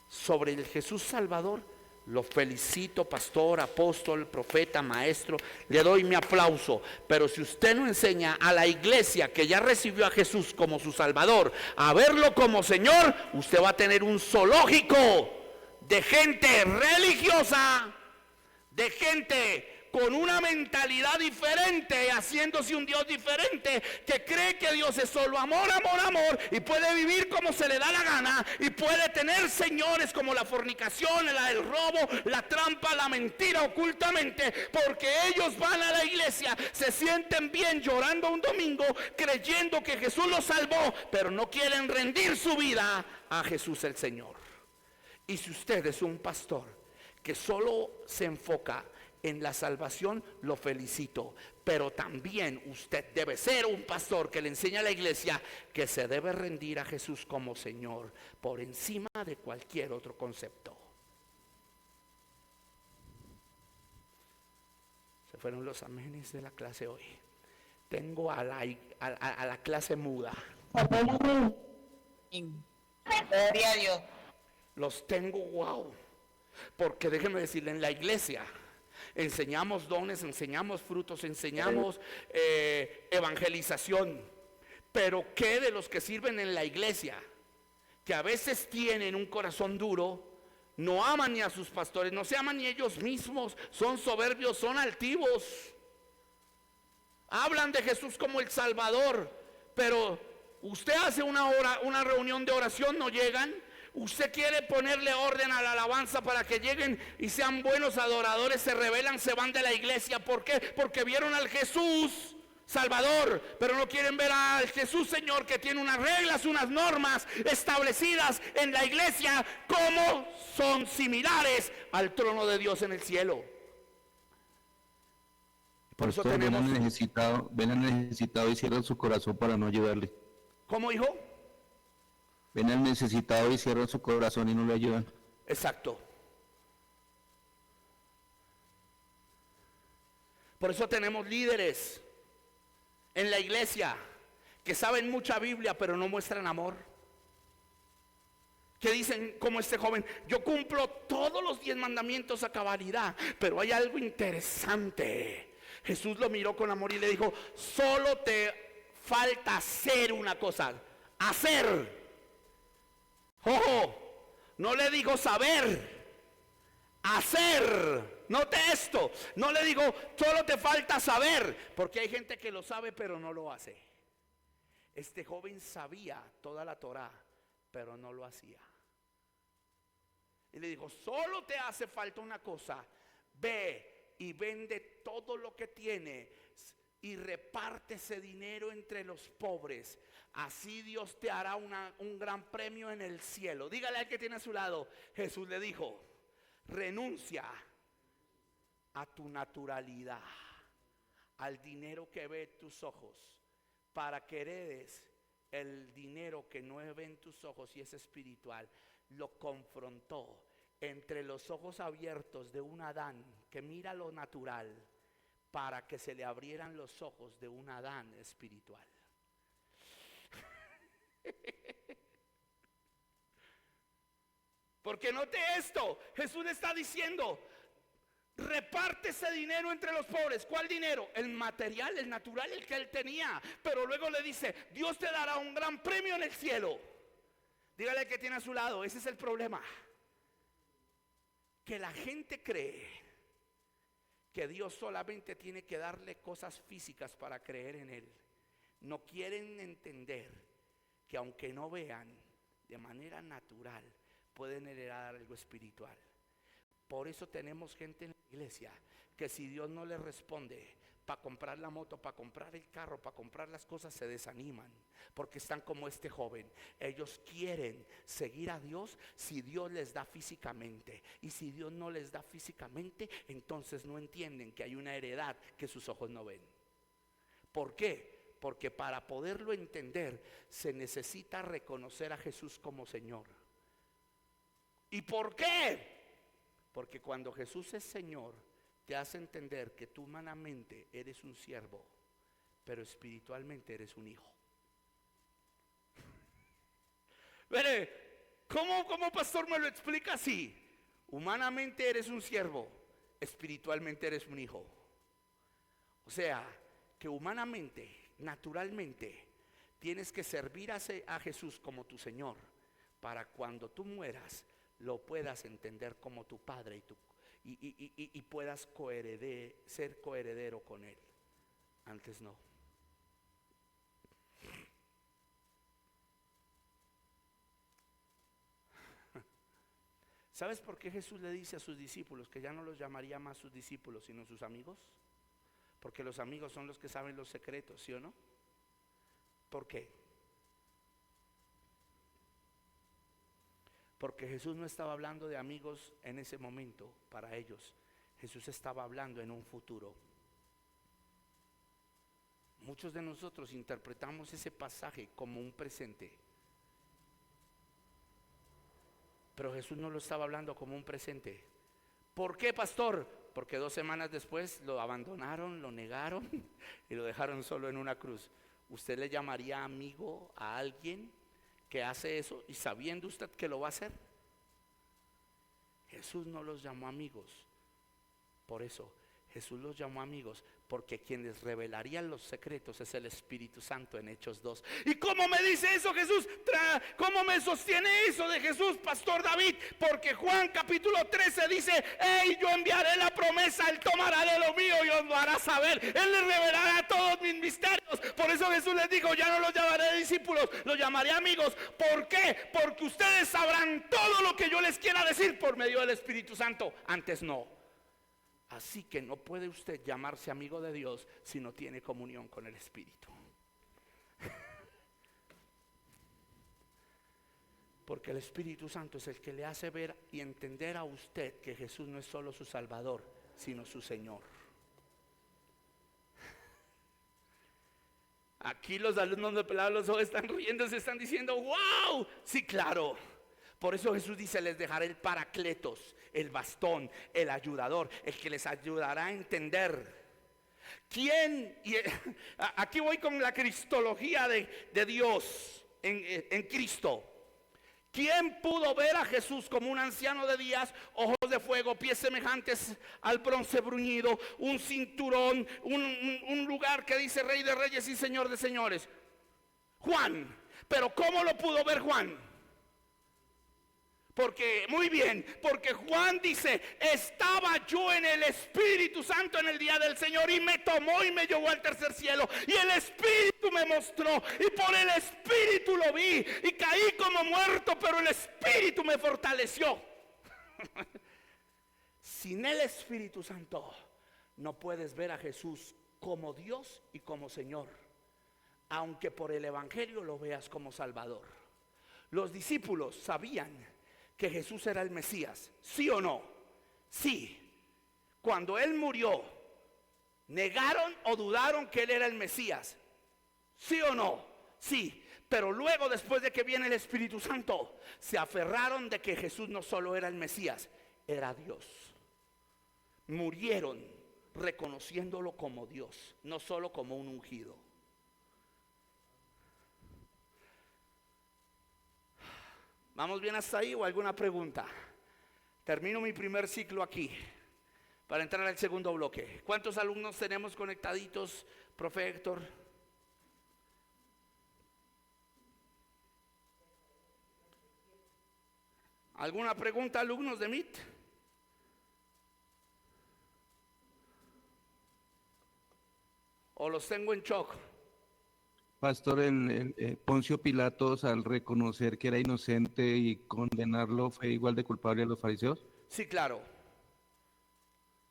sobre el Jesús Salvador, lo felicito, pastor, apóstol, profeta, maestro, le doy mi aplauso. Pero si usted no enseña a la iglesia que ya recibió a Jesús como su Salvador, a verlo como Señor, usted va a tener un zoológico de gente religiosa, de gente con una mentalidad diferente, haciéndose un Dios diferente, que cree que Dios es solo amor, amor, amor, y puede vivir como se le da la gana, y puede tener señores como la fornicación, el robo, la trampa, la mentira ocultamente, porque ellos van a la iglesia, se sienten bien llorando un domingo, creyendo que Jesús los salvó, pero no quieren rendir su vida a Jesús el Señor. Y si usted es un pastor que solo se enfoca en la salvación, lo felicito. Pero también usted debe ser un pastor que le enseña a la iglesia que se debe rendir a Jesús como Señor por encima de cualquier otro concepto. Se fueron los amenes de la clase hoy. Tengo a la clase muda. Gloria a Dios. Los tengo, wow. Porque déjenme decirle, en la iglesia enseñamos dones, enseñamos frutos, enseñamos evangelización. Pero ¿qué de los que sirven en la iglesia? Que a veces tienen un corazón duro, no aman ni a sus pastores, no se aman ni ellos mismos, son soberbios, son altivos. Hablan de Jesús como el Salvador, pero usted hace una reunión de oración, no llegan. Usted quiere ponerle orden a la alabanza para que lleguen y sean buenos adoradores, se rebelan, se van de la iglesia. ¿Por qué? Porque vieron al Jesús Salvador, pero no quieren ver al Jesús Señor, que tiene unas reglas, unas normas establecidas en la iglesia, como son similares al trono de Dios en el cielo. Por eso tenemos... ven al necesitado y cierran su corazón para no ayudarle. ¿Cómo, hijo? Ven al necesitado y cierran su corazón y no le ayudan. Exacto. Por eso tenemos líderes en la iglesia que saben mucha Biblia pero no muestran amor. Que dicen como este joven: yo cumplo todos los 10 mandamientos a cabalidad, pero hay algo interesante. Jesús lo miró con amor y le dijo: solo te falta hacer una cosa, hacer. Ojo, no le digo saber, hacer. Note esto, no le digo solo te falta saber, porque hay gente que lo sabe pero no lo hace. Este joven sabía toda la Torá, pero no lo hacía. Y le dijo: solo te hace falta una cosa, ve y vende todo lo que tienes y reparte ese dinero entre los pobres. Así Dios te hará un gran premio en el cielo. Dígale al que tiene a su lado: Jesús le dijo, renuncia a tu naturalidad, al dinero que ve tus ojos, para que heredes el dinero que no ven tus ojos y es espiritual. Lo confrontó entre los ojos abiertos de un Adán que mira lo natural, para que se le abrieran los ojos de un Adán espiritual. Porque note esto, Jesús le está diciendo: reparte ese dinero entre los pobres. ¿Cuál dinero? El material, el natural, el que él tenía. Pero luego le dice: Dios te dará un gran premio en el cielo. Dígale al que tiene a su lado: ese es el problema, que la gente cree que Dios solamente tiene que darle cosas físicas para creer en Él. No quieren entender que aunque no vean, de manera natural pueden heredar algo espiritual. Por eso tenemos gente en la iglesia que si Dios no les responde para comprar la moto, para comprar el carro, para comprar las cosas, se desaniman, porque están como este joven. Ellos quieren seguir a Dios si Dios les da físicamente, y si Dios no les da físicamente, entonces no entienden que hay una heredad que sus ojos no ven. ¿Por qué? Porque para poderlo entender se necesita reconocer a Jesús como Señor. ¿Y por qué? Porque cuando Jesús es Señor, te hace entender que tú humanamente eres un siervo, pero espiritualmente eres un hijo. Mire, ¿cómo pastor me lo explica así? Humanamente eres un siervo, espiritualmente eres un hijo. O sea, que humanamente, naturalmente, tienes que servir a Jesús como tu Señor, para cuando tú mueras, lo puedas entender como tu Padre y puedas ser coheredero con Él. Antes no. ¿Sabes por qué Jesús le dice a sus discípulos que ya no los llamaría más sus discípulos, sino sus amigos? Porque los amigos son los que saben los secretos, ¿sí o no? ¿Por qué? Porque Jesús no estaba hablando de amigos en ese momento para ellos. Jesús estaba hablando en un futuro. Muchos de nosotros interpretamos ese pasaje como un presente, pero Jesús no lo estaba hablando como un presente. ¿Por qué, pastor? Porque 2 semanas después lo abandonaron, lo negaron y lo dejaron solo en una cruz. ¿Usted le llamaría amigo a alguien que hace eso y sabiendo usted que lo va a hacer? Jesús no los llamó amigos. Por eso Jesús los llamó amigos, porque quien les revelaría los secretos es el Espíritu Santo en Hechos 2. ¿Y cómo me dice eso Jesús? ¿Cómo me sostiene eso de Jesús, pastor David? Porque Juan capítulo 13 dice: hey, yo enviaré la promesa, Él tomará de lo mío y os lo hará saber, Él les revelará todos mis misterios. Por eso Jesús les dijo: ya no los llamaré discípulos, los llamaré amigos. ¿Por qué? Porque ustedes sabrán todo lo que yo les quiera decir por medio del Espíritu Santo. Antes no. Así que no puede usted llamarse amigo de Dios si no tiene comunión con el Espíritu. Porque el Espíritu Santo es el que le hace ver y entender a usted que Jesús no es solo su Salvador, sino su Señor. Aquí los alumnos de Pelado los Ojos están riendo, se están diciendo: wow, sí, claro. Por eso Jesús dice: les dejaré el Paracletos, el bastón, el ayudador, el que les ayudará a entender. ¿Quién? Aquí voy con la cristología de Dios en Cristo. ¿Quién pudo ver a Jesús como un anciano de días, ojos de fuego, pies semejantes al bronce bruñido, un cinturón, un lugar que dice Rey de Reyes y Señor de Señores? Juan. Pero ¿cómo lo pudo ver Juan? Porque, muy bien, porque Juan dice: estaba yo en el Espíritu Santo en el día del Señor, y me tomó y me llevó al tercer cielo, y el Espíritu me mostró, y por el Espíritu lo vi, y caí como muerto, pero el Espíritu me fortaleció. Sin el Espíritu Santo no puedes ver a Jesús como Dios y como Señor, aunque por el Evangelio lo veas como Salvador. Los discípulos sabían que Jesús era el Mesías, ¿sí o no? Sí. Cuando Él murió, ¿negaron o dudaron que Él era el Mesías? ¿Sí o no? Sí. Pero luego, después de que viene el Espíritu Santo, se aferraron de que Jesús no solo era el Mesías, era Dios. Murieron reconociéndolo como Dios, no solo como un ungido. ¿Vamos bien hasta ahí o alguna pregunta? Termino mi primer ciclo aquí para entrar al segundo bloque. ¿Cuántos alumnos tenemos conectaditos, profe Héctor? ¿Alguna pregunta, alumnos de MIT? ¿O los tengo en shock? Pastor, Poncio Pilatos, al reconocer que era inocente y condenarlo, ¿fue igual de culpable a los fariseos? Sí, claro.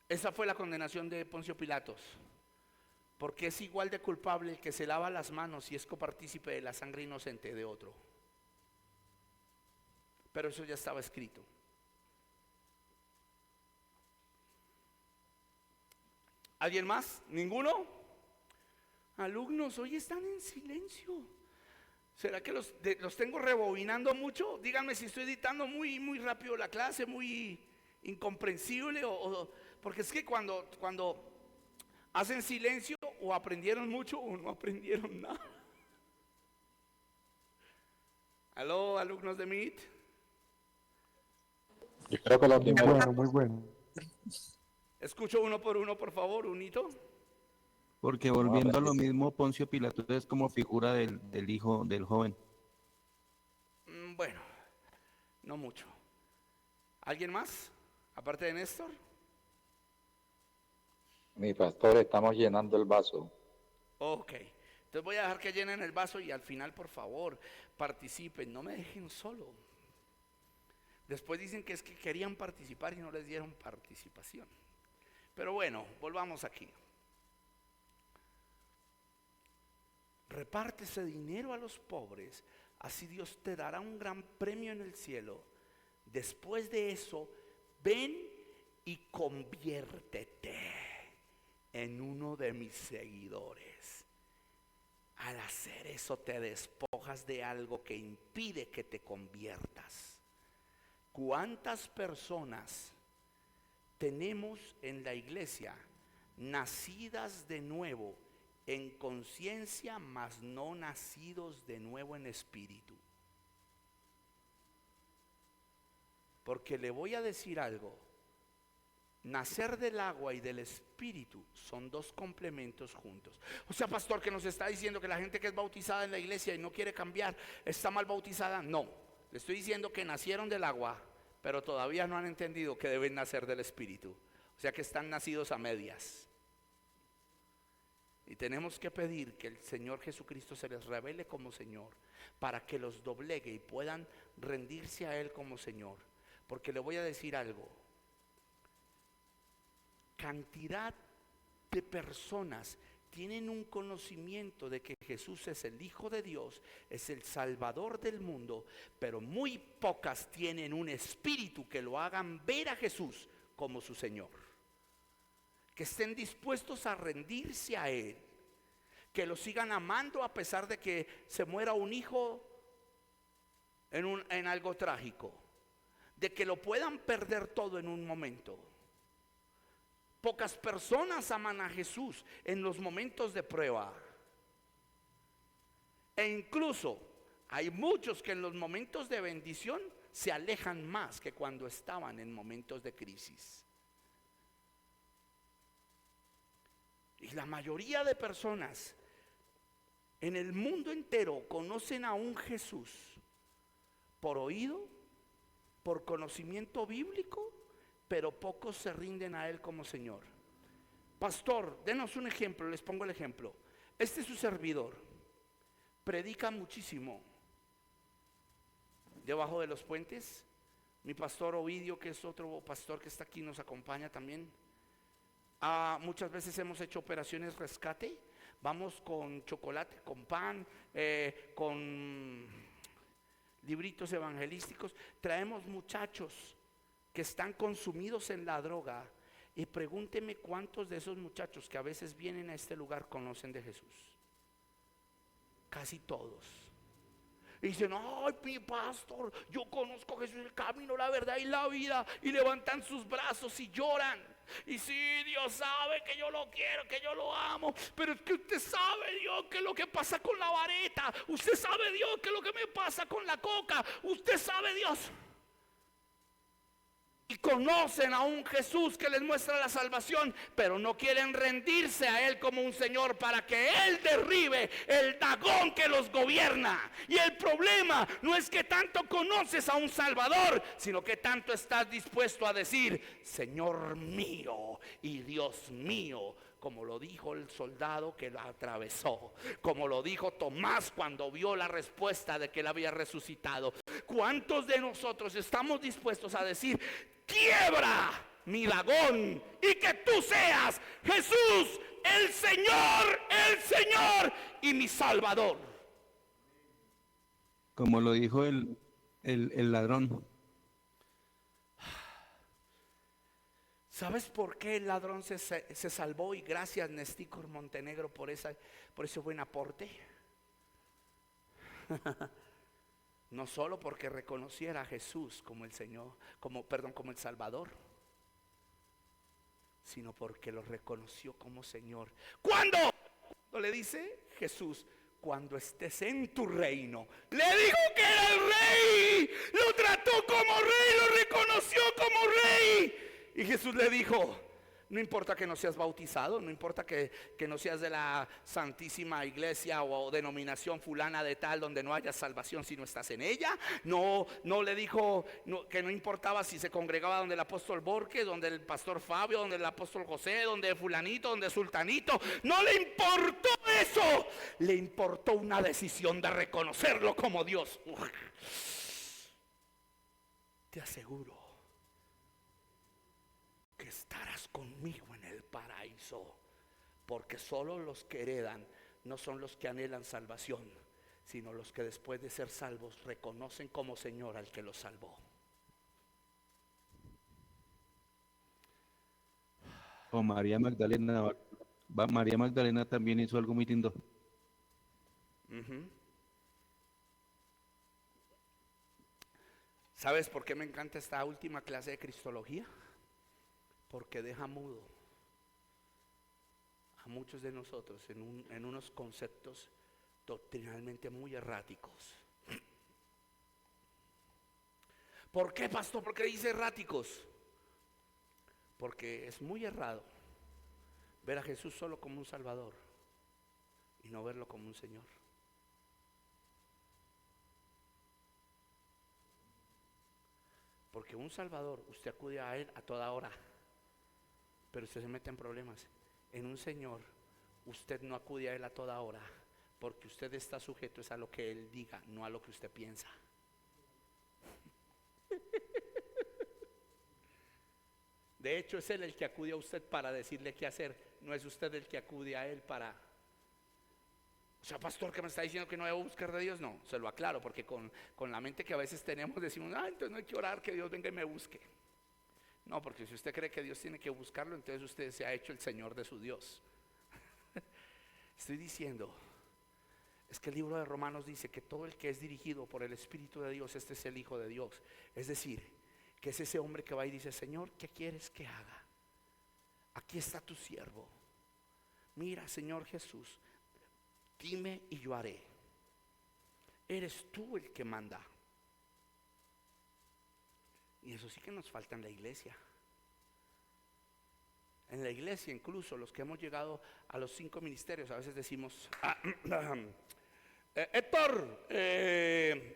Esa fue la condenación de Poncio Pilatos. Porque es igual de culpable el que se lava las manos y es copartícipe de la sangre inocente de otro. Pero eso ya estaba escrito. ¿Alguien más? ¿Ninguno? Alumnos, hoy están en silencio. ¿Será que los tengo rebobinando mucho? Díganme si estoy editando muy rápido la clase, muy incomprensible, porque es que cuando hacen silencio, o aprendieron mucho o no aprendieron nada. ¿Aló, alumnos de MIT? Yo creo que Muy bueno, muy bueno. Escucho uno por uno, por favor, unito. Porque volviendo a lo mismo, Poncio Pilato es como figura del hijo del joven. Bueno, no mucho. ¿Alguien más? Aparte de Néstor. Mi pastor, estamos llenando el vaso. Ok, entonces voy a dejar que llenen el vaso y al final, por favor, participen, no me dejen solo. Después dicen que es que querían participar y no les dieron participación. Pero bueno, volvamos aquí. Reparte ese dinero a los pobres, así Dios te dará un gran premio en el cielo. Después de eso, ven y conviértete en uno de mis seguidores. Al hacer eso te despojas de algo que impide que te conviertas. ¿Cuántas personas tenemos en la iglesia nacidas de nuevo en conciencia, mas no nacidos de nuevo en espíritu? Porque le voy a decir algo. Nacer del agua y del espíritu son dos complementos juntos. O sea, pastor, que nos está diciendo que la gente que es bautizada en la iglesia y no quiere cambiar está mal bautizada. No, le estoy diciendo que nacieron del agua, pero todavía no han entendido que deben nacer del espíritu. O sea que están nacidos a medias. Y tenemos que pedir que el Señor Jesucristo se les revele como Señor, para que los doblegue y puedan rendirse a Él como Señor. Porque le voy a decir algo. Cantidad de personas tienen un conocimiento de que Jesús es el Hijo de Dios, es el Salvador del mundo, pero muy pocas tienen un espíritu que lo hagan ver a Jesús como su Señor. Que estén dispuestos a rendirse a Él, que lo sigan amando a pesar de que se muera un hijo en algo trágico, de que lo puedan perder todo en un momento. Pocas personas aman a Jesús en los momentos de prueba. E incluso hay muchos que en los momentos de bendición se alejan más que cuando estaban en momentos de crisis. Y la mayoría de personas en el mundo entero conocen a un Jesús por oído, por conocimiento bíblico, pero pocos se rinden a Él como Señor. Pastor, denos un ejemplo, les pongo el ejemplo. Este es su servidor, predica muchísimo debajo de los puentes. Mi pastor Ovidio, que es otro pastor que está aquí, nos acompaña también. Muchas veces hemos hecho operaciones rescate, vamos con chocolate, con pan, con libritos evangelísticos, traemos muchachos que están consumidos en la droga, y pregúnteme cuántos de esos muchachos que a veces vienen a este lugar conocen de Jesús. Casi todos. Y dicen, ay, mi pastor, yo conozco a Jesús, el camino, la verdad y la vida, y levantan sus brazos y lloran. Y sí, Dios sabe que yo lo quiero, que yo lo amo, pero es que usted sabe, Dios, que es lo que pasa con la vareta. Usted sabe, Dios, que es lo que me pasa con la coca. Usted sabe, Dios. Y conocen a un Jesús que les muestra la salvación, pero no quieren rendirse a Él como un Señor para que Él derribe el Dagón que los gobierna. Y el problema no es que tanto conoces a un Salvador, sino que tanto estás dispuesto a decir, Señor mío y Dios mío, como lo dijo el soldado que lo atravesó, como lo dijo Tomás cuando vio la respuesta de que él había resucitado. ¿Cuántos de nosotros estamos dispuestos a decir, quiebra mi Dagón y que tú seas Jesús, el Señor y mi Salvador? Como lo dijo el ladrón. ¿Sabes por qué el ladrón se salvó? Y gracias, Nestícor Montenegro, por ese buen aporte. No solo porque reconociera a Jesús como el Señor, como el Salvador, sino porque lo reconoció como Señor. ¿Cuándo? Cuando le dice Jesús: cuando estés en tu reino. Le dijo que era el rey, lo trató como rey, lo reconoció como rey. Y Jesús le dijo: no importa que no seas bautizado, no importa que no seas de la Santísima Iglesia o denominación fulana de tal, donde no haya salvación si no estás en ella. No le dijo que no importaba si se congregaba donde el apóstol Borges, donde el pastor Fabio, donde el apóstol José, donde fulanito, donde sultanito. No le importó eso. Le importó una decisión de reconocerlo como Dios. Te aseguro que estarás conmigo en el paraíso, porque solo los que heredan no son los que anhelan salvación, sino los que después de ser salvos reconocen como Señor al que los salvó. O María Magdalena. María Magdalena también hizo algo muy lindo. ¿Sabes por qué me encanta esta última clase de Cristología? Porque deja mudo a muchos de nosotros en unos conceptos doctrinalmente muy erráticos. ¿Por qué, pastor? ¿Por qué dice erráticos? Porque es muy errado ver a Jesús solo como un Salvador y no verlo como un Señor. Porque un Salvador, usted acude a Él a toda hora, pero usted se mete en problemas. En un Señor, usted no acude a Él a toda hora, porque usted está sujeto a lo que Él diga, no a lo que usted piensa. De hecho, es Él el que acude a usted para decirle qué hacer, no es usted el que acude a Él para... O sea, pastor, ¿qué me está diciendo que no debo buscar de Dios? No, se lo aclaro, porque con la mente que a veces tenemos decimos: entonces no hay que orar que Dios venga y me busque. No, porque si usted cree que Dios tiene que buscarlo, entonces usted se ha hecho el Señor de su Dios. Estoy diciendo, es que el libro de Romanos dice que todo el que es dirigido por el Espíritu de Dios, este es el Hijo de Dios. Es decir, que es ese hombre que va y dice: Señor, ¿qué quieres que haga? Aquí está tu siervo. Mira, Señor Jesús, dime y yo haré. Eres tú el que manda. Y eso sí que nos falta en la iglesia. En la iglesia, incluso los que hemos llegado a los 5 ministerios, a veces decimos: Héctor,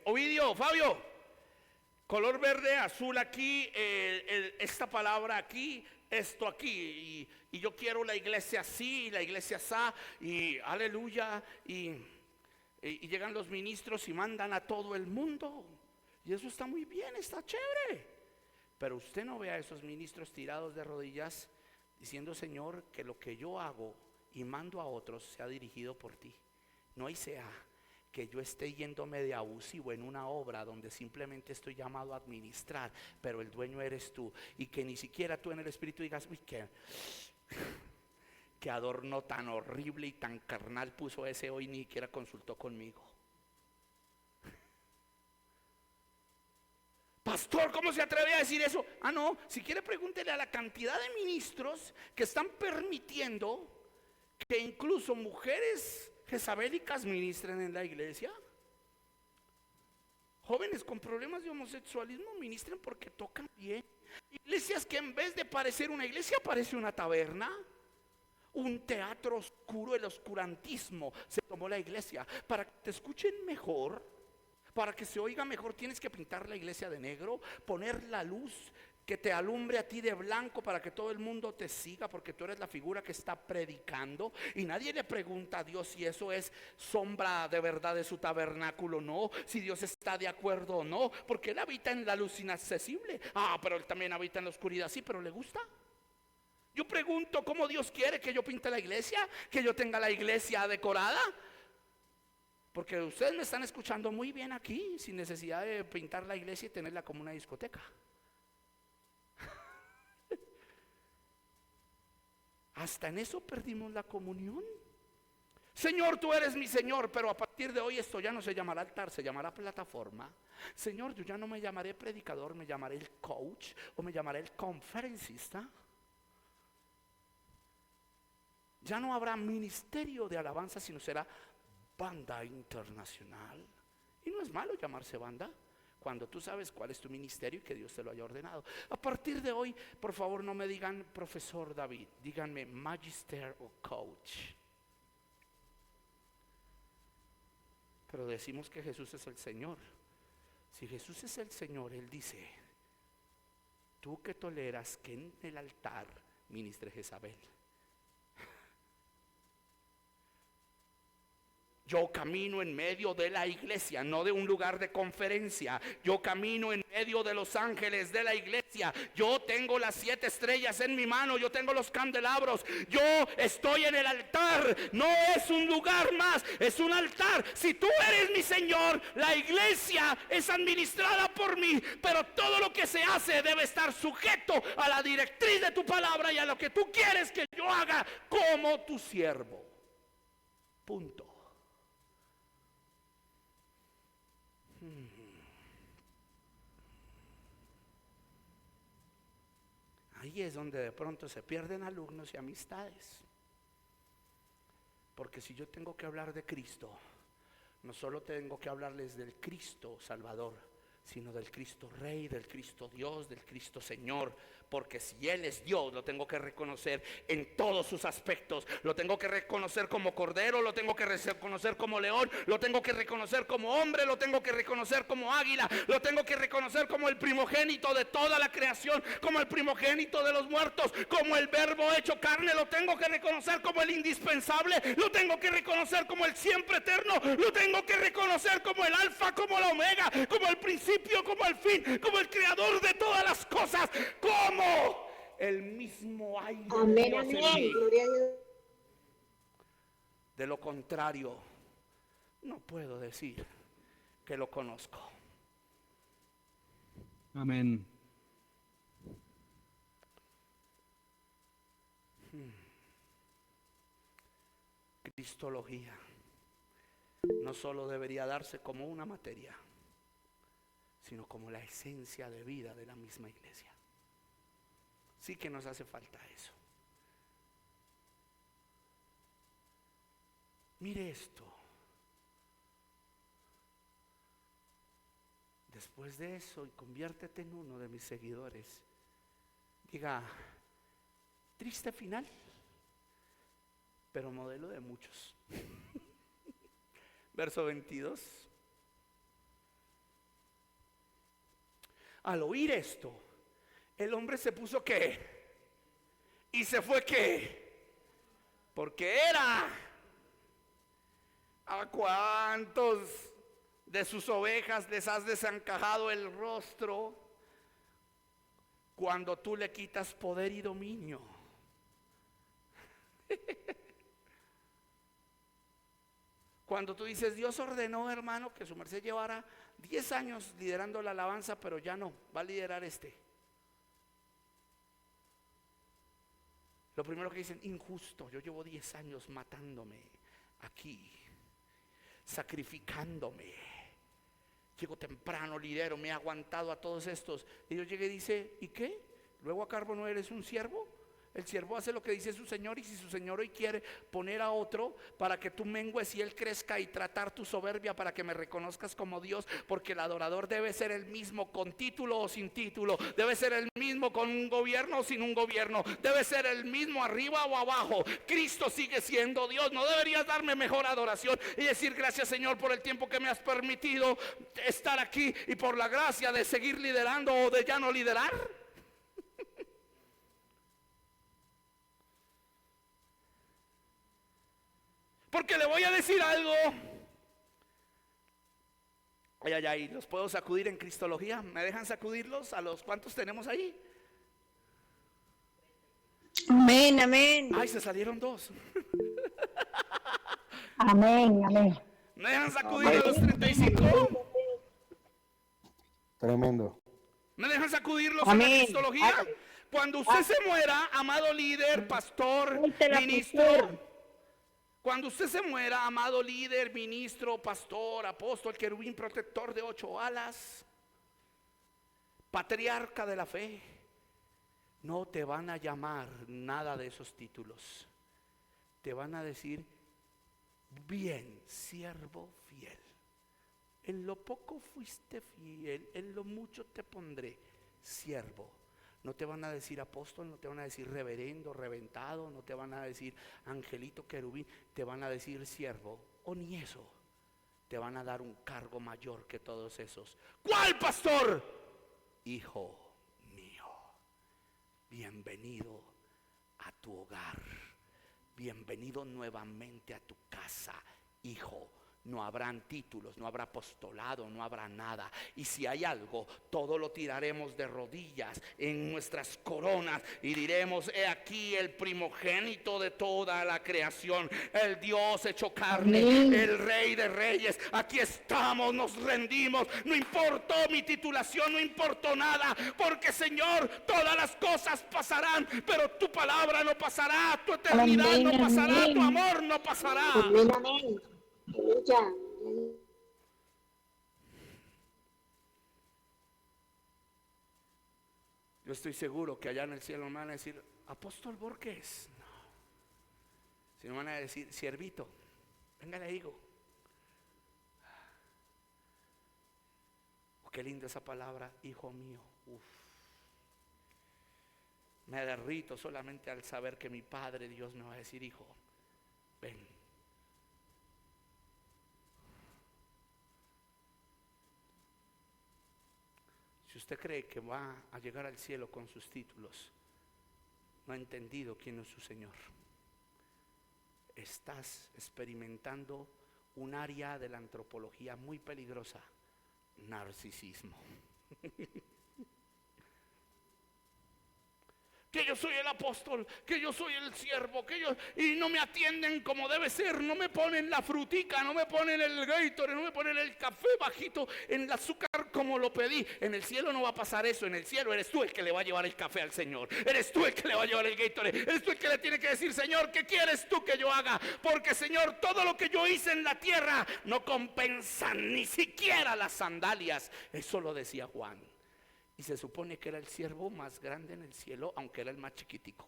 Ovidio, Fabio, color verde, azul aquí, esta palabra aquí, esto aquí, y yo quiero la iglesia así, la iglesia así, y aleluya, y llegan los ministros y mandan a todo el mundo, y eso está muy bien, está chévere. Pero usted no ve a esos ministros tirados de rodillas diciendo: Señor, que lo que yo hago y mando a otros sea dirigido por ti. No hay sea que yo esté yéndome de abusivo en una obra donde simplemente estoy llamado a administrar, pero el dueño eres tú, y que ni siquiera tú en el Espíritu digas: uy, qué adorno tan horrible y tan carnal puso ese hoy, ni siquiera consultó conmigo. Pastor, ¿cómo se atreve a decir eso? No, si quiere pregúntele a la cantidad de ministros que están permitiendo que incluso mujeres jezabélicas ministren en la iglesia. Jóvenes con problemas de homosexualismo ministren porque tocan bien. Iglesias que en vez de parecer una iglesia parece una taberna, un teatro oscuro. El oscurantismo se tomó la iglesia. Para que te escuchen mejor, para que se oiga mejor, tienes que pintar la iglesia de negro, poner la luz que te alumbre a ti de blanco para que todo el mundo te siga, porque tú eres la figura que está predicando, y nadie le pregunta a Dios si eso es sombra de verdad de su tabernáculo o no, si Dios está de acuerdo o no, porque Él habita en la luz inaccesible. Pero Él también habita en la oscuridad, sí, pero ¿le gusta? Yo pregunto: ¿cómo Dios quiere que yo pinte la iglesia? ¿Que yo tenga la iglesia decorada? Porque ustedes me están escuchando muy bien aquí, sin necesidad de pintar la iglesia y tenerla como una discoteca. Hasta en eso perdimos la comunión. Señor, tú eres mi Señor, pero a partir de hoy esto ya no se llamará altar, se llamará plataforma. Señor, yo ya no me llamaré predicador, me llamaré el coach o me llamaré el conferencista. Ya no habrá ministerio de alabanza, sino será banda internacional. Y no es malo llamarse banda cuando tú sabes cuál es tu ministerio y que Dios te lo haya ordenado. A partir de hoy, por favor, no me digan profesor David, díganme magister o coach. Pero decimos que Jesús es el Señor. Si Jesús es el Señor, Él dice: tú que toleras que en el altar ministre Jezabel. Yo camino en medio de la iglesia, no de un lugar de conferencia. Yo camino en medio de los ángeles de la iglesia. Yo tengo las 7 estrellas en mi mano. Yo tengo los candelabros. Yo estoy en el altar. No es un lugar más, es un altar. Si tú eres mi Señor, la iglesia es administrada por mí. Pero todo lo que se hace debe estar sujeto a la directriz de tu palabra y a lo que tú quieres que yo haga como tu siervo. Punto. Ahí es donde de pronto se pierden alumnos y amistades. Porque si yo tengo que hablar de Cristo, no solo tengo que hablarles del Cristo Salvador, sino del Cristo Rey, del Cristo Dios, del Cristo Señor. Porque si Él es Dios, lo tengo que reconocer en todos sus aspectos. Lo tengo que reconocer como cordero, lo tengo que reconocer como león, lo tengo que reconocer como hombre, lo tengo que reconocer como águila, lo tengo que reconocer como el primogénito de toda la creación, como el primogénito de los muertos, como el verbo hecho carne. Lo tengo que reconocer como el indispensable, lo tengo que reconocer como el siempre eterno, lo tengo que reconocer como el alfa, como la omega, como el principio, como el fin, como el creador de todas las cosas, como el mismo aire. Amén, de Dios en amén. mí. Gloria a Dios. De lo contrario, no puedo decir que lo conozco. Amén. Cristología no solo debería darse como una materia, sino como la esencia de vida de la misma iglesia. Sí que nos hace falta eso. Mire esto. Después de eso, y conviértete en uno de mis seguidores. Diga, triste final, pero modelo de muchos. Verso 22. Al oír esto, el hombre se puso ¿qué? Y se fue ¿qué? Porque era. ¿A cuántos de sus ovejas les has desencajado el rostro cuando tú le quitas poder y dominio? Cuando tú dices, Dios ordenó, hermano, que su merced llevara 10 años liderando la alabanza, pero ya no, va a liderar este. Lo primero que dicen, injusto, yo llevo 10 años matándome aquí, sacrificándome. Llego temprano, lidero, me he aguantado a todos estos. Y Dios llega y dice, ¿y qué? ¿Luego acaso no eres un siervo? El siervo hace lo que dice su Señor, y si su Señor hoy quiere poner a otro para que tú mengues y él crezca y tratar tu soberbia para que me reconozcas como Dios, porque el adorador debe ser el mismo con título o sin título, debe ser el mismo con un gobierno o sin un gobierno, debe ser el mismo arriba o abajo. Cristo sigue siendo Dios. No deberías darme mejor adoración y decir gracias, Señor, por el tiempo que me has permitido estar aquí y por la gracia de seguir liderando o de ya no liderar. Porque le voy a decir algo. Ay, ay, ay, ¿los puedo sacudir en cristología? ¿Me dejan sacudirlos? ¿A los cuántos tenemos ahí? Amén, amén. Ay, se salieron 2. Amén, amén. ¿Me dejan sacudir a los 35? Tremendo. ¿Me dejan sacudirlos en Amén. la cristología? Cuando usted se muera, amado líder, pastor, Ay, te la ministro, pusieron. cuando usted se muera, amado líder, ministro, pastor, apóstol, querubín protector de 8 alas, patriarca de la fe, no te van a llamar nada de esos títulos. Te van a decir: bien, siervo fiel. En lo poco fuiste fiel, en lo mucho te pondré, siervo. No te van a decir apóstol, no te van a decir reverendo, reventado, no te van a decir angelito, querubín, te van a decir siervo, o ni eso. Te van a dar un cargo mayor que todos esos. ¿Cuál, pastor? Hijo mío, bienvenido a tu hogar, bienvenido nuevamente a tu casa, hijo. No habrán títulos, no habrá apostolado, no habrá nada. Y si hay algo, todo lo tiraremos de rodillas en nuestras coronas y diremos: he aquí el primogénito de toda la creación, el Dios hecho carne, Amén. el Rey de reyes. Aquí estamos, nos rendimos. No importó mi titulación, no importó nada, porque Señor, todas las cosas pasarán, pero tu palabra no pasará, tu eternidad Amén, no pasará, amén. tu amor no pasará. Amén, amén. Aleluya. Yo estoy seguro que allá en el cielo me van a decir: apóstol Borges. No, sino van a decir: siervito, venga, le digo. Oh, qué linda esa palabra, hijo mío. Uf. Me derrito solamente al saber que mi Padre Dios me va a decir: hijo, ven. Si usted cree que va a llegar al cielo con sus títulos, no ha entendido quién es su Señor. Estás experimentando un área de la antropología muy peligrosa: narcisismo. Que yo soy el apóstol, que yo soy el siervo, y no me atienden como debe ser, no me ponen la frutica, no me ponen el Gatorade, no me ponen el café bajito en el azúcar como lo pedí. En el cielo no va a pasar eso. En el cielo eres tú el que le va a llevar el café al Señor, eres tú el que le va a llevar el Gatorade, eres tú el que le tiene que decir: Señor, ¿qué quieres tú que yo haga? Porque Señor, todo lo que yo hice en la tierra no compensa ni siquiera las sandalias. Eso lo decía Juan. Y se supone que era el siervo más grande en el cielo, aunque era el más chiquitico.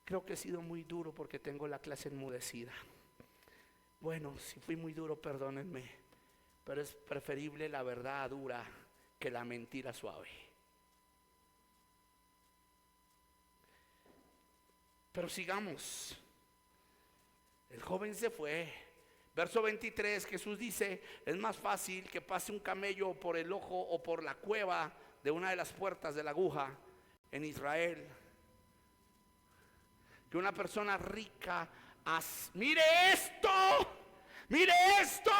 Creo que he sido muy duro porque tengo la clase enmudecida. Bueno, si fui muy duro, perdónenme, pero es preferible la verdad dura que la mentira suave. Pero sigamos. El joven se fue. Verso 23, Jesús dice: es más fácil que pase un camello por el ojo o por la cueva de una de las puertas de la aguja en Israel, que una persona rica. Mire esto, mire esto.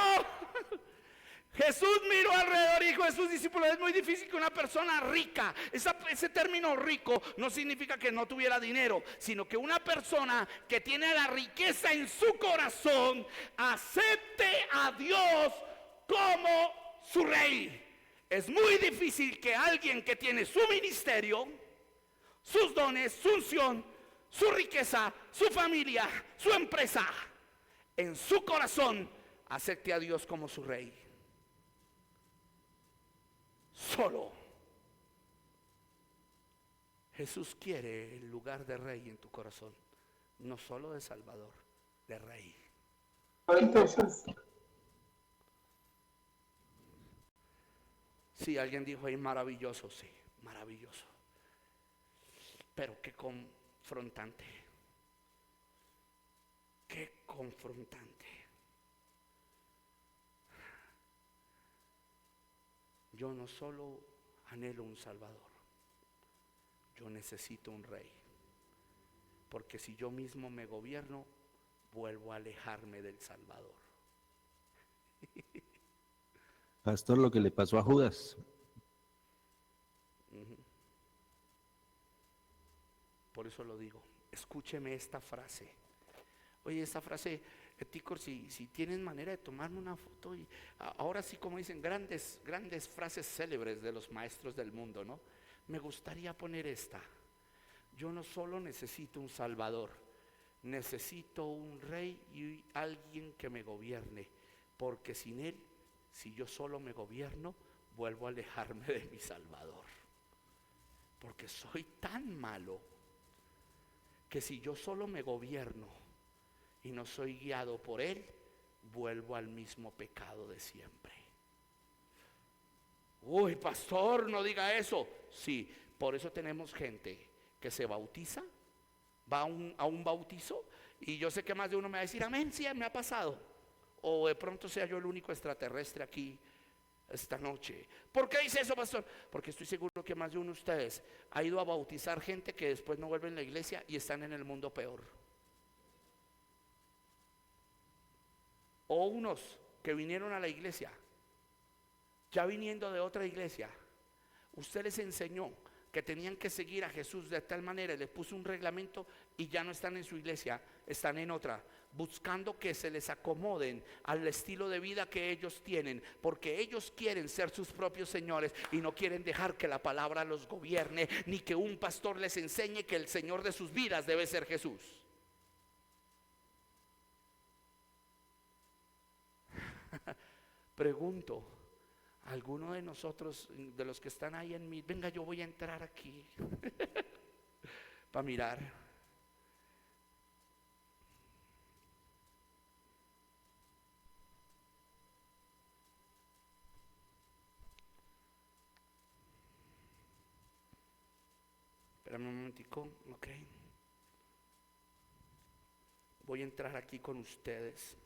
Jesús miró alrededor y dijo a sus discípulos: es muy difícil que una persona rica, ese término rico no significa que no tuviera dinero, sino que una persona que tiene la riqueza en su corazón acepte a Dios como su rey. Es muy difícil que alguien que tiene su ministerio, sus dones, su unción, su riqueza, su familia, su empresa, en su corazón acepte a Dios como su rey. Solo Jesús quiere el lugar de rey en tu corazón, no solo de Salvador, de rey. Sí, alguien dijo ahí: maravilloso. Sí, maravilloso, pero qué confrontante, qué confrontante. Yo no solo anhelo un Salvador, yo necesito un rey, porque si yo mismo me gobierno, vuelvo a alejarme del Salvador. Pastor, lo que le pasó a Judas. Por eso lo digo, escúcheme esta frase. Oye, esta frase Ticor, si tienes manera de tomarme una foto, y ahora sí, como dicen, grandes frases célebres de los maestros del mundo, ¿no? Me gustaría poner esta: yo no solo necesito un salvador, necesito un rey y alguien que me gobierne, porque sin él, si yo solo me gobierno, vuelvo a alejarme de mi salvador, porque soy tan malo que si yo solo me gobierno y no soy guiado por él, vuelvo al mismo pecado de siempre. Uy, pastor, no diga eso. Sí, por eso tenemos gente que se bautiza, va a un bautizo, y yo sé que más de uno me va a decir, amén, sí, me ha pasado. O de pronto sea yo el único extraterrestre aquí esta noche. ¿Por qué dice eso, pastor? Porque estoy seguro que más de uno de ustedes ha ido a bautizar gente que después no vuelve en la iglesia y están en el mundo peor. O unos que vinieron a la iglesia, ya viniendo de otra iglesia, usted les enseñó que tenían que seguir a Jesús de tal manera, les puso un reglamento y ya no están en su iglesia, están en otra, buscando que se les acomoden al estilo de vida que ellos tienen, porque ellos quieren ser sus propios señores y no quieren dejar que la palabra los gobierne, ni que un pastor les enseñe que el Señor de sus vidas debe ser Jesús. Pregunto, ¿alguno de nosotros, de los que están ahí en mí, venga, yo voy a entrar aquí para mirar? Espérame un momentico, ok. Voy a entrar aquí con ustedes.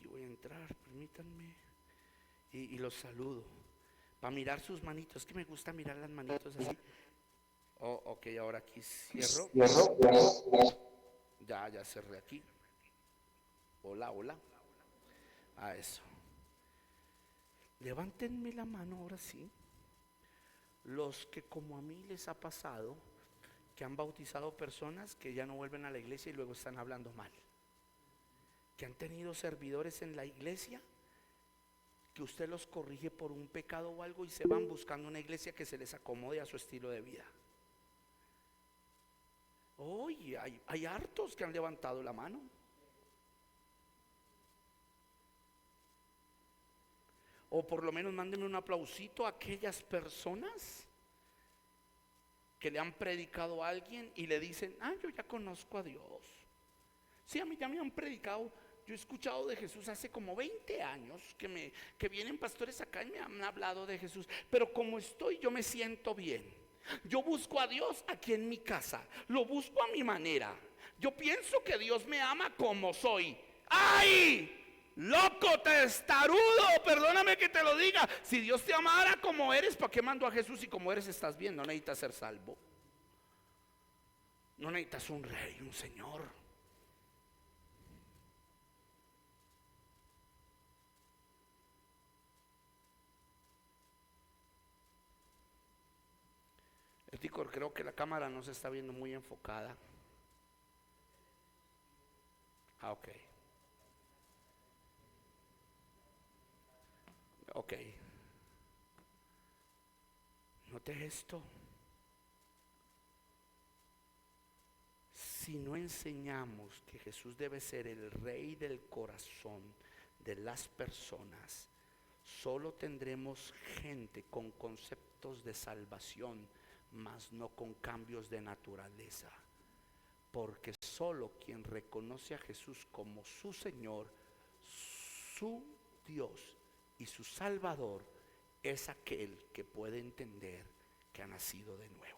Voy a entrar, permítanme, y los saludo para mirar sus manitos. Es que me gusta mirar las manitos así. Oh, ok, ahora aquí cierro. Ya cerré aquí. Hola. A eso. Levántenme la mano ahora sí. Los que, como a mí les ha pasado, que han bautizado personas que ya no vuelven a la iglesia y luego están hablando mal. Que han tenido servidores en la iglesia, que usted los corrige por un pecado o algo y se van buscando una iglesia que se les acomode a su estilo de vida. Oye, hay hartos que han levantado la mano. O por lo menos mándenme un aplausito a aquellas personas que le han predicado a alguien y le dicen, yo ya conozco a Dios. Sí, a mí ya me han predicado. Yo he escuchado de Jesús hace como 20 años que vienen pastores acá y me han hablado de Jesús, pero como estoy, yo me siento bien. Yo busco a Dios aquí en mi casa, lo busco a mi manera. Yo pienso que Dios me ama como soy. ¡Ay! Loco, testarudo, perdóname que te lo diga. Si Dios te amara como eres, ¿para qué mandó a Jesús? Y como eres estás bien, no necesitas ser salvo. No necesitas un rey, un señor. Ticor, creo que la cámara no se está viendo muy enfocada. Ok. Ok. Note esto. Si no enseñamos que Jesús debe ser el rey del corazón de las personas, solo tendremos gente con conceptos de salvación, mas no con cambios de naturaleza, porque solo quien reconoce a Jesús como su Señor, su Dios y su Salvador es aquel que puede entender que ha nacido de nuevo.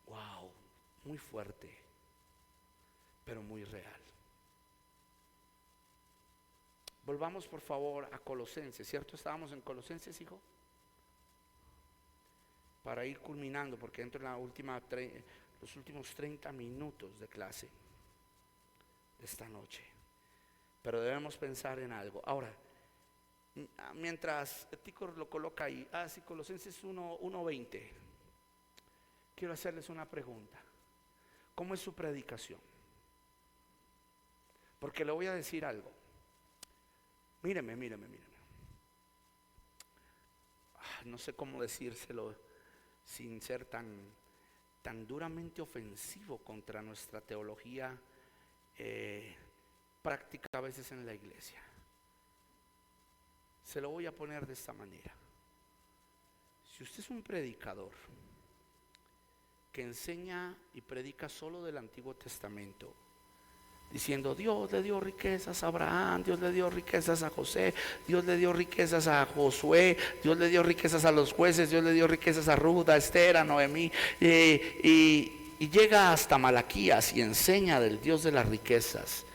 Wow, muy fuerte, pero muy real. Volvamos por favor a Colosenses, ¿cierto? Estábamos en Colosenses, hijo. Para ir culminando, porque entro en los últimos 30 minutos de clase de esta noche. pero debemos pensar en algo. Ahora, mientras Tico lo coloca ahí, sí, Colosenses 1:20, quiero hacerles una pregunta. ¿Cómo es su predicación? Porque le voy a decir algo. Míreme. No sé cómo decírselo sin ser tan duramente ofensivo contra nuestra teología práctica a veces en la iglesia. Se lo voy a poner de esta manera. Si usted es un predicador que enseña y predica solo del Antiguo Testamento, diciendo Dios le dio riquezas a Abraham, Dios le dio riquezas a José, Dios le dio riquezas a Josué, Dios le dio riquezas a los jueces, Dios le dio riquezas a Ruth, a Esther, a Noemí, y llega hasta Malaquías y enseña del Dios de las riquezas,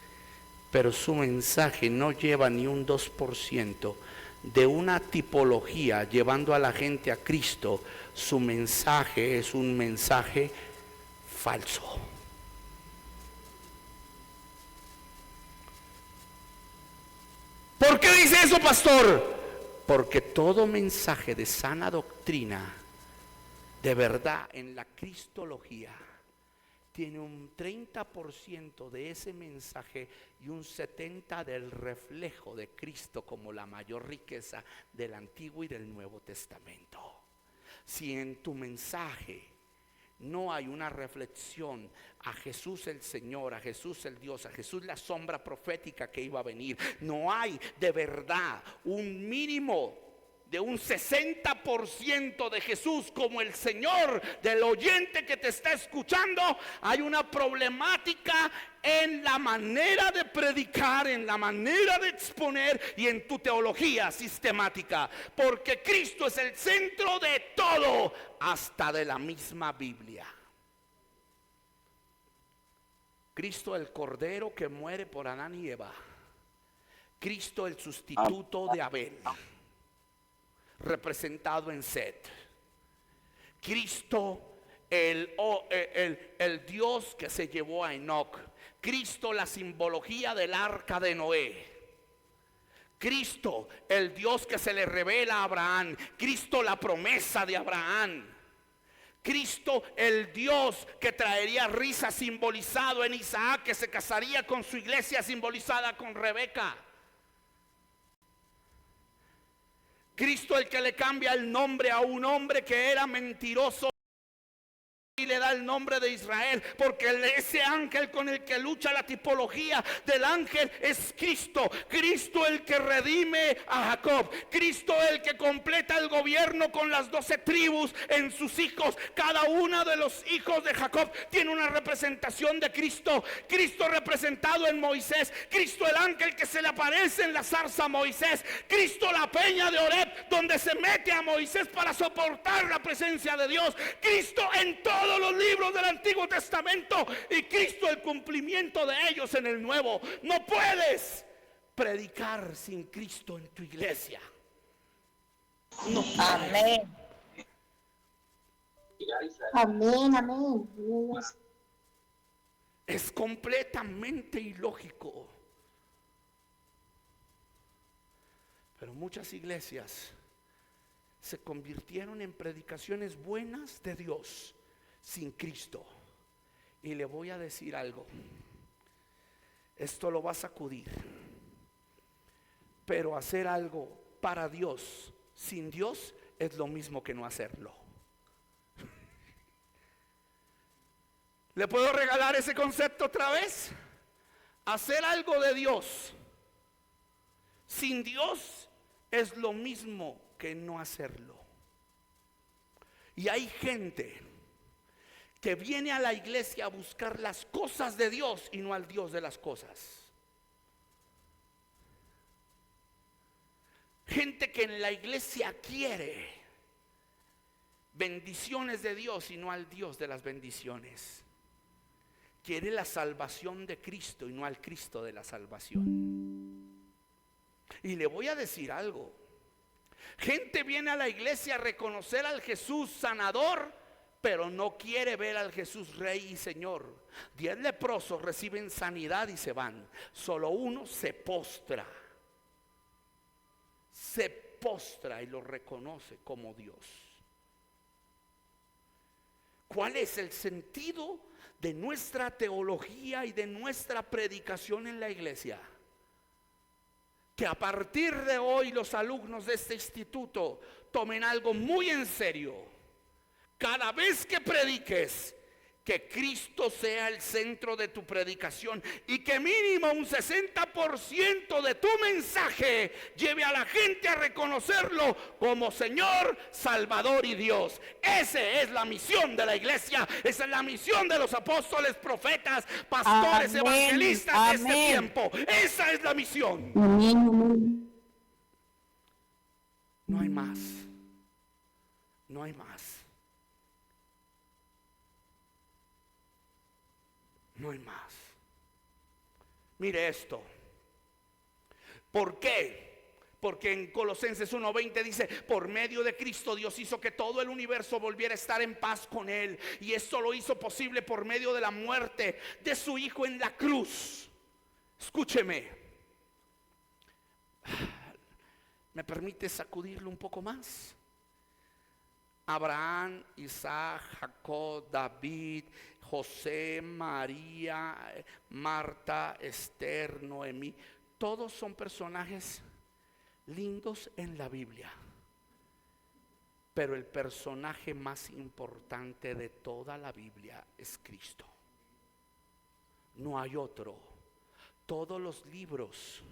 pero su mensaje no lleva ni un 2% de una tipología llevando a la gente a Cristo. Su mensaje es un mensaje falso. ¿Por qué dice eso, pastor? Porque todo mensaje de sana doctrina, de verdad, en la cristología, tiene un 30% de ese mensaje y un 70% del reflejo de Cristo como la mayor riqueza del Antiguo y del Nuevo Testamento. Si en tu mensaje no hay una reflexión a Jesús el Señor, a Jesús el Dios, a Jesús la sombra profética que iba a venir, no hay de verdad un mínimo de un 60% de Jesús como el Señor del oyente que te está escuchando, hay una problemática en la manera de predicar, en la manera de exponer y en tu teología sistemática, porque Cristo es el centro de todo, hasta de la misma Biblia. Cristo el Cordero que muere por Adán y Eva, Cristo el sustituto de Abel, representado en Set, Cristo el Dios que se llevó a Enoc, Cristo la simbología del arca de Noé, Cristo el Dios que se le revela a Abraham, Cristo la promesa de Abraham, Cristo el Dios que traería risa simbolizado en Isaac, que se casaría con su iglesia simbolizada con Rebeca. Cristo el que le cambia el nombre a un hombre que era mentiroso y le da el nombre de Israel, porque ese ángel con el que lucha la tipología del ángel es Cristo. Cristo el que redime a Jacob, Cristo el que completa el gobierno con las 12 tribus en sus hijos. Cada uno de los hijos de Jacob tiene una representación de Cristo. Cristo representado en Moisés, Cristo el ángel que se le aparece en la zarza a Moisés, Cristo la peña de Oreb donde se mete a Moisés para soportar la presencia de Dios, Cristo en todos los libros del Antiguo Testamento y Cristo el cumplimiento de ellos en el Nuevo. No puedes predicar sin Cristo en tu iglesia. No. Amén. Amén. Es completamente ilógico. Pero muchas iglesias se convirtieron en predicaciones buenas de Dios sin Cristo. Y le voy a decir algo, esto lo va a sacudir, pero hacer algo para Dios sin Dios es lo mismo que no hacerlo. ¿Le puedo regalar ese concepto otra vez? Hacer algo de Dios sin Dios es lo mismo que no hacerlo. Y hay gente que viene a la iglesia a buscar las cosas de Dios y no al Dios de las cosas. Gente que en la iglesia quiere bendiciones de Dios y no al Dios de las bendiciones. Quiere la salvación de Cristo y no al Cristo de la salvación. Y le voy a decir algo. Gente viene a la iglesia a reconocer al Jesús sanador, pero no quiere ver al Jesús Rey y Señor. 10 leprosos reciben sanidad y se van. Solo uno se postra y lo reconoce como Dios. ¿Cuál es el sentido de nuestra teología y de nuestra predicación en la iglesia? Que a partir de hoy los alumnos de este instituto tomen algo muy en serio. Cada vez que prediques, que Cristo sea el centro de tu predicación y que mínimo un 60% de tu mensaje lleve a la gente a reconocerlo como Señor, Salvador y Dios. Esa es la misión de la iglesia, esa es la misión de los apóstoles, profetas, pastores, Amén, evangelistas de este amén. tiempo. Esa es la misión. Amén, amén. No hay más. No hay más. No hay más. Mire esto. ¿Por qué? Porque en Colosenses 1:20 dice: por medio de Cristo Dios hizo que todo el universo volviera a estar en paz con Él. Y esto lo hizo posible por medio de la muerte de su Hijo en la cruz. Escúcheme. ¿Me permite sacudirlo un poco más? Abraham, Isaac, Jacob, David, José, María, Marta, Esther, Noemí, todos son personajes lindos en la Biblia. Pero el personaje más importante de toda la Biblia es Cristo. No hay otro. Todos los libros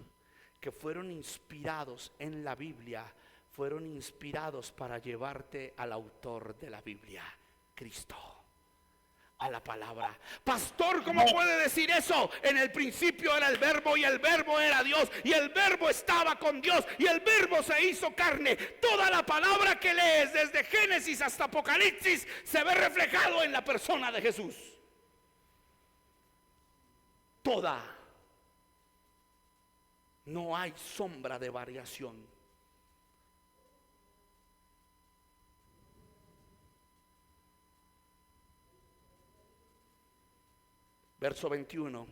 que fueron inspirados en la Biblia fueron inspirados para llevarte al autor de la Biblia, Cristo, a la palabra. Pastor, ¿cómo puede decir eso? En el principio era el verbo y el verbo era Dios y el verbo estaba con Dios y el verbo se hizo carne. Toda la palabra que lees desde Génesis hasta Apocalipsis se ve reflejado en la persona de Jesús. Toda. No hay sombra de variación. Verso 21.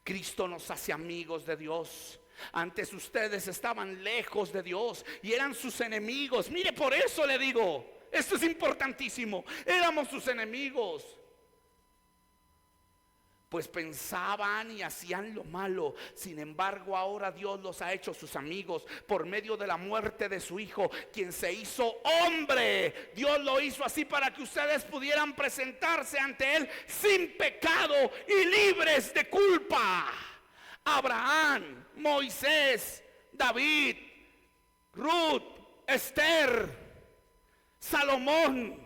Cristo nos hace amigos de Dios. Antes ustedes estaban lejos de Dios y eran sus enemigos. Mire, por eso le digo, esto es importantísimo. Éramos sus enemigos, pues pensaban y hacían lo malo. Sin embargo, ahora Dios los ha hecho sus amigos por medio de la muerte de su Hijo, quien se hizo hombre. Dios lo hizo así para que ustedes pudieran presentarse ante Él sin pecado y libres de culpa. Abraham, Moisés, David, Ruth, Esther, Salomón,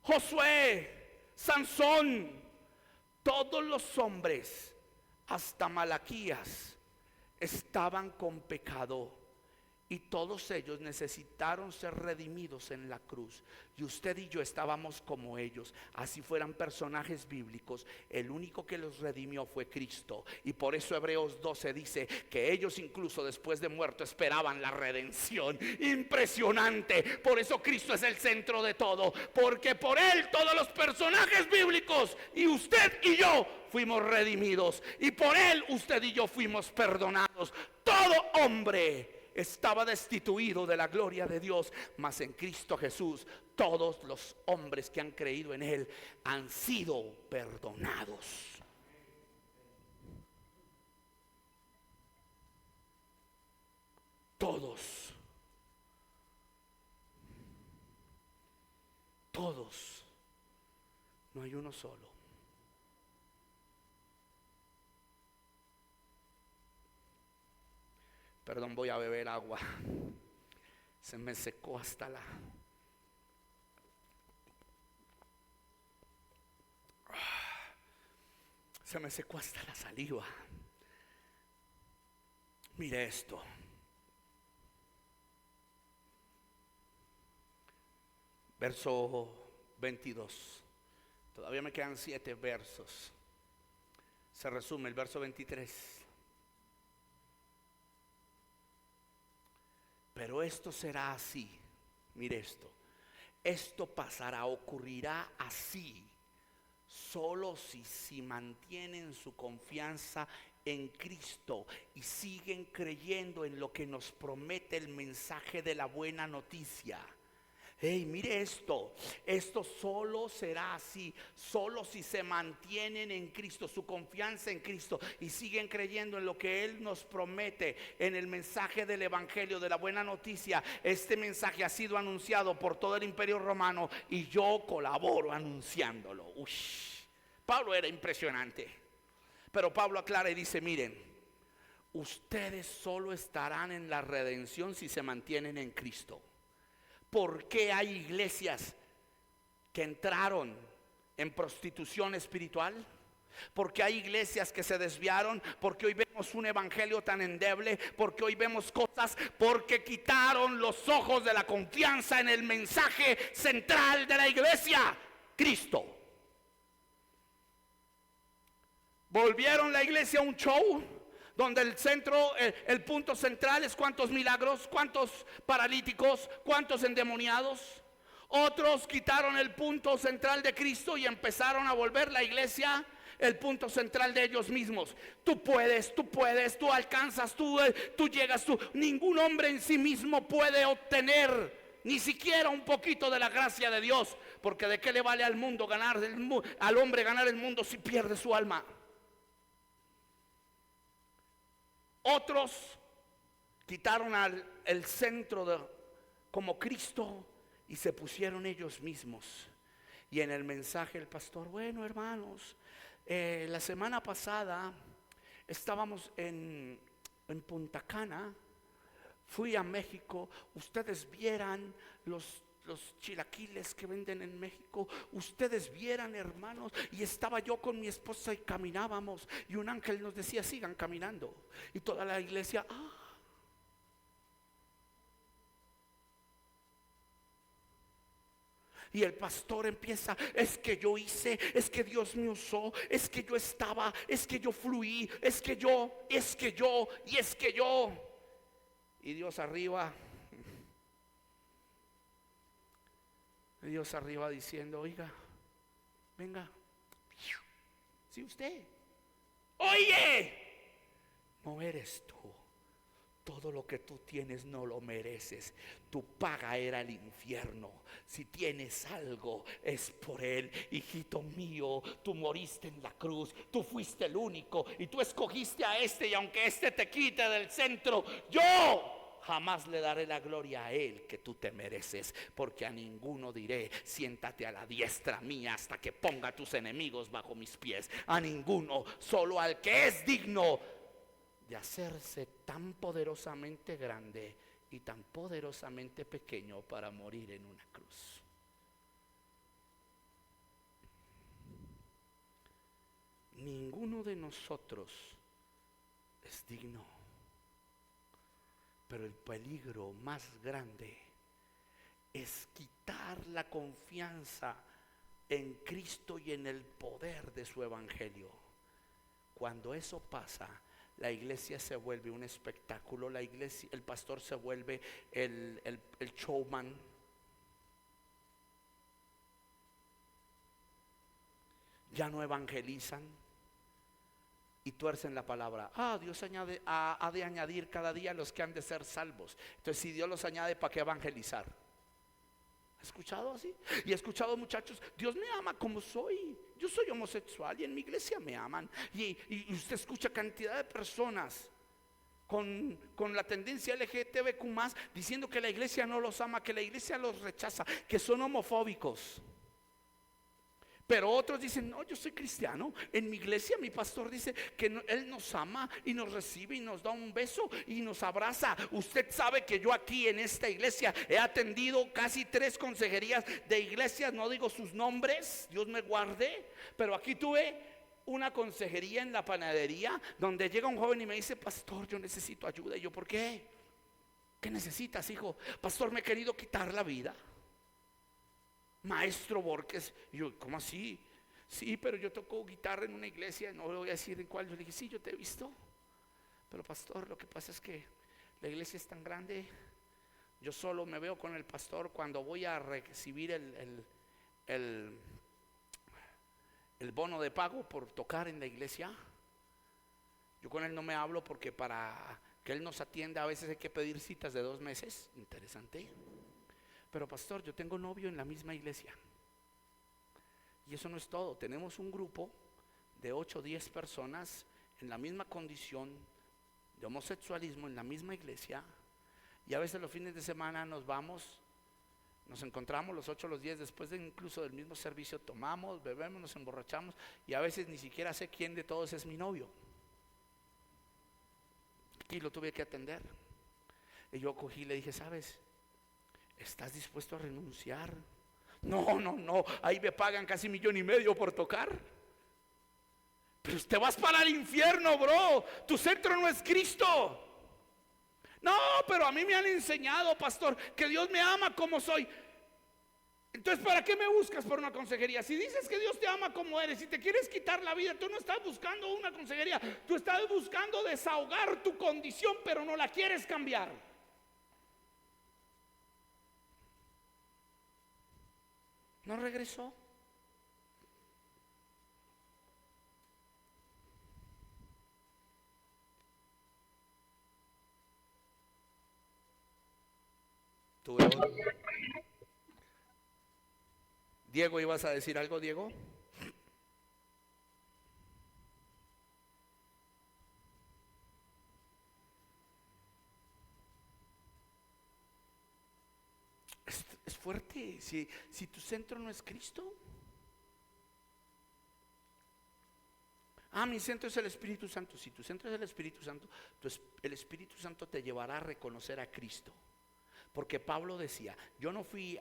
Josué, Sansón, todos los hombres, hasta Malaquías, estaban con pecado y todos ellos necesitaron ser redimidos en la cruz. Y usted y yo estábamos como ellos, así fueran personajes bíblicos. El único que los redimió fue Cristo. Y por eso Hebreos 12 dice que ellos incluso después de muerto esperaban la redención. Impresionante. Por eso Cristo es el centro de todo, porque por Él todos los personajes bíblicos y usted y yo fuimos redimidos, y por Él usted y yo fuimos perdonados. Todo hombre estaba destituido de la gloria de Dios, mas en Cristo Jesús todos los hombres que han creído en Él han sido perdonados. Todos. Todos. No hay uno solo. Perdón, voy a beber agua. Se me secó hasta la... Se me secó hasta la saliva. Mire esto. Verso 22. Todavía me quedan 7 versos. Se resume el verso 23. Pero esto será así. Mire esto. Esto pasará, ocurrirá así, solo si mantienen su confianza en Cristo y siguen creyendo en lo que nos promete el mensaje de la buena noticia. Hey, mire esto solo será así, solo si se mantienen en Cristo, su confianza en Cristo, y siguen creyendo en lo que Él nos promete en el mensaje del Evangelio, de la buena noticia. Este mensaje ha sido anunciado por todo el Imperio Romano y yo colaboro anunciándolo. Pablo era impresionante, pero Pablo aclara y dice: miren, ustedes solo estarán en la redención si se mantienen en Cristo. ¿Por qué hay iglesias que entraron en prostitución espiritual? Porque hay iglesias que se desviaron, porque hoy vemos un evangelio tan endeble, porque hoy vemos cosas, porque quitaron los ojos de la confianza en el mensaje central de la iglesia, Cristo. Volvieron la iglesia a un show donde el centro, el punto central es cuántos milagros, cuántos paralíticos, cuántos endemoniados. Otros quitaron el punto central de Cristo y empezaron a volver la iglesia el punto central de ellos mismos. Tú puedes, tú alcanzas, tú llegas, Ningún hombre en sí mismo puede obtener ni siquiera un poquito de la gracia de Dios, porque de qué le vale al mundo al hombre ganar el mundo si pierde su alma. Otros quitaron el centro como Cristo y se pusieron ellos mismos. Y en el mensaje el pastor: bueno, hermanos, la semana pasada estábamos en Punta Cana, fui a México, ustedes vieran los chilaquiles que venden en México, ustedes vieran, hermanos, y estaba yo con mi esposa y caminábamos y un ángel nos decía: sigan caminando, y toda la iglesia Y el pastor empieza: es que yo hice, es que Dios me usó, es que yo estaba, es que yo fluí, es que yo, y es que yo. Y Dios arriba diciendo: oiga, venga, si usted, oye, no eres tú. Todo lo que tú tienes no lo mereces. Tu paga era el infierno. Si tienes algo es por Él. Hijito mío, tú moriste en la cruz. Tú fuiste el único y tú escogiste a este. Y aunque este te quite del centro, yo jamás le daré la gloria a Él que tú te mereces. Porque a ninguno diré: siéntate a la diestra mía hasta que ponga a tus enemigos bajo mis pies. A ninguno, solo al que es digno de hacerse tan poderosamente grande y tan poderosamente pequeño para morir en una cruz. Ninguno de nosotros es digno, pero el peligro más grande es quitar la confianza en Cristo y en el poder de su evangelio. Cuando eso pasa, la iglesia se vuelve un espectáculo. La iglesia, el pastor se vuelve el showman. Ya no evangelizan y tuercen la palabra. Dios ha de añadir cada día los que han de ser salvos. Entonces, si Dios los añade, ¿para qué evangelizar? ¿He escuchado así? Y he escuchado muchachos: Dios me ama como soy. Yo soy homosexual y en mi iglesia me aman. Y usted escucha cantidad de personas con la tendencia LGTBQ+, diciendo que la iglesia no los ama, que la iglesia los rechaza, que son homofóbicos. Pero otros dicen: no, yo soy cristiano, en mi iglesia mi pastor dice que Él nos ama y nos recibe y nos da un beso y nos abraza. Usted sabe que yo aquí en esta iglesia he atendido casi 3 consejerías de iglesias, no digo sus nombres, Dios me guarde, pero aquí tuve una consejería en la panadería donde llega un joven y me dice: pastor, yo necesito ayuda. Y yo: ¿por qué? ¿Qué necesitas, hijo? Pastor, me he querido quitar la vida. Maestro Borges. Y yo: ¿cómo así? Sí, pero yo toco guitarra en una iglesia, no voy a decir en cuál. Yo le dije: sí, yo te he visto, pero pastor, lo que pasa es que la iglesia es tan grande Yo solo me veo con el pastor cuando voy a recibir el bono de pago por tocar en la iglesia. Yo con él no me hablo porque para que él nos atienda a veces hay que pedir citas de 2 meses. Interesante. Pero pastor, yo tengo novio en la misma iglesia. Y eso no es todo. Tenemos un grupo de 8 o 10 personas en la misma condición de homosexualismo en la misma iglesia. Y a veces los fines de semana nos vamos, nos encontramos los 8 o los 10 después de incluso del mismo servicio, tomamos, bebemos, nos emborrachamos y a veces ni siquiera sé quién de todos es mi novio. Y lo tuve que atender. Y yo cogí y le dije, ¿sabes? ¿Estás dispuesto a renunciar? No, ahí me pagan casi 1,5 millones por tocar. Pero te vas para el infierno, bro. Tu centro no es Cristo. No, pero a mí me han enseñado, pastor, que Dios me ama como soy. Entonces, ¿para qué me buscas por una consejería? Si dices que Dios te ama como eres, si te quieres quitar la vida, tú no estás buscando una consejería, tú estás buscando desahogar tu condición, pero no la quieres cambiar. No regresó. Tuve otro. Diego, ¿ibas a decir algo, Diego? Es fuerte. Si tu centro no es Cristo. Mi centro es el Espíritu Santo. Si tu centro es el Espíritu Santo, el Espíritu Santo te llevará a reconocer a Cristo. Porque Pablo decía, yo no fui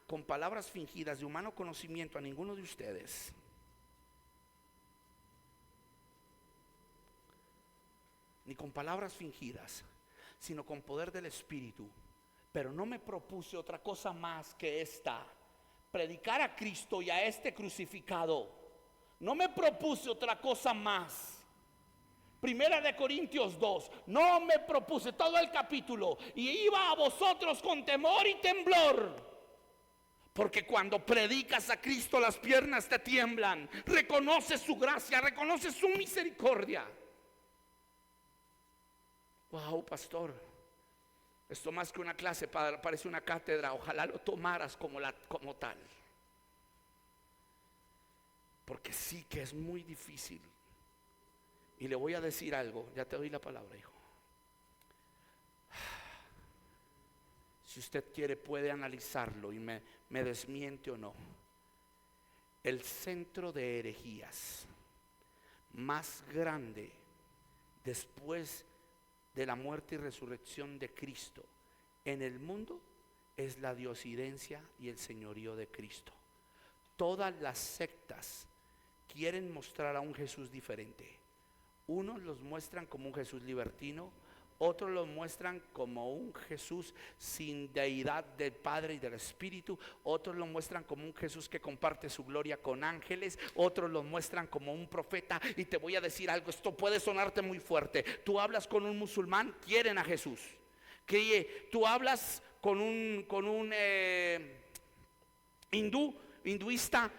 con palabras fingidas de humano conocimiento a ninguno de ustedes. Ni con palabras fingidas, sino con poder del Espíritu. Pero no me propuse otra cosa más que esta: predicar a Cristo y a este crucificado. No me propuse otra cosa más. Primera de Corintios 2, no me propuse todo el capítulo, y iba a vosotros con temor y temblor, porque cuando predicas a Cristo las piernas te tiemblan. Reconoces su gracia, reconoces su misericordia. Wow, pastor, esto más que una clase parece una cátedra. Ojalá lo tomaras como tal, porque sí que es muy difícil. Y le voy a decir algo, ya te doy la palabra, hijo. Si usted quiere puede analizarlo y me desmiente o no. El centro de herejías más grande después de la muerte y resurrección de Cristo en el mundo es la diosidencia y el señorío de Cristo. Todas las sectas quieren mostrar a un Jesús diferente. Unos los muestran como un Jesús libertino, otros los muestran como un Jesús sin deidad del Padre y del Espíritu, otros lo muestran como un Jesús que comparte su gloria con ángeles, otros lo muestran como un profeta. Y te voy a decir algo, esto puede sonarte muy fuerte. Tú hablas con un musulmán, quieren a Jesús. Tú hablas con un hinduista,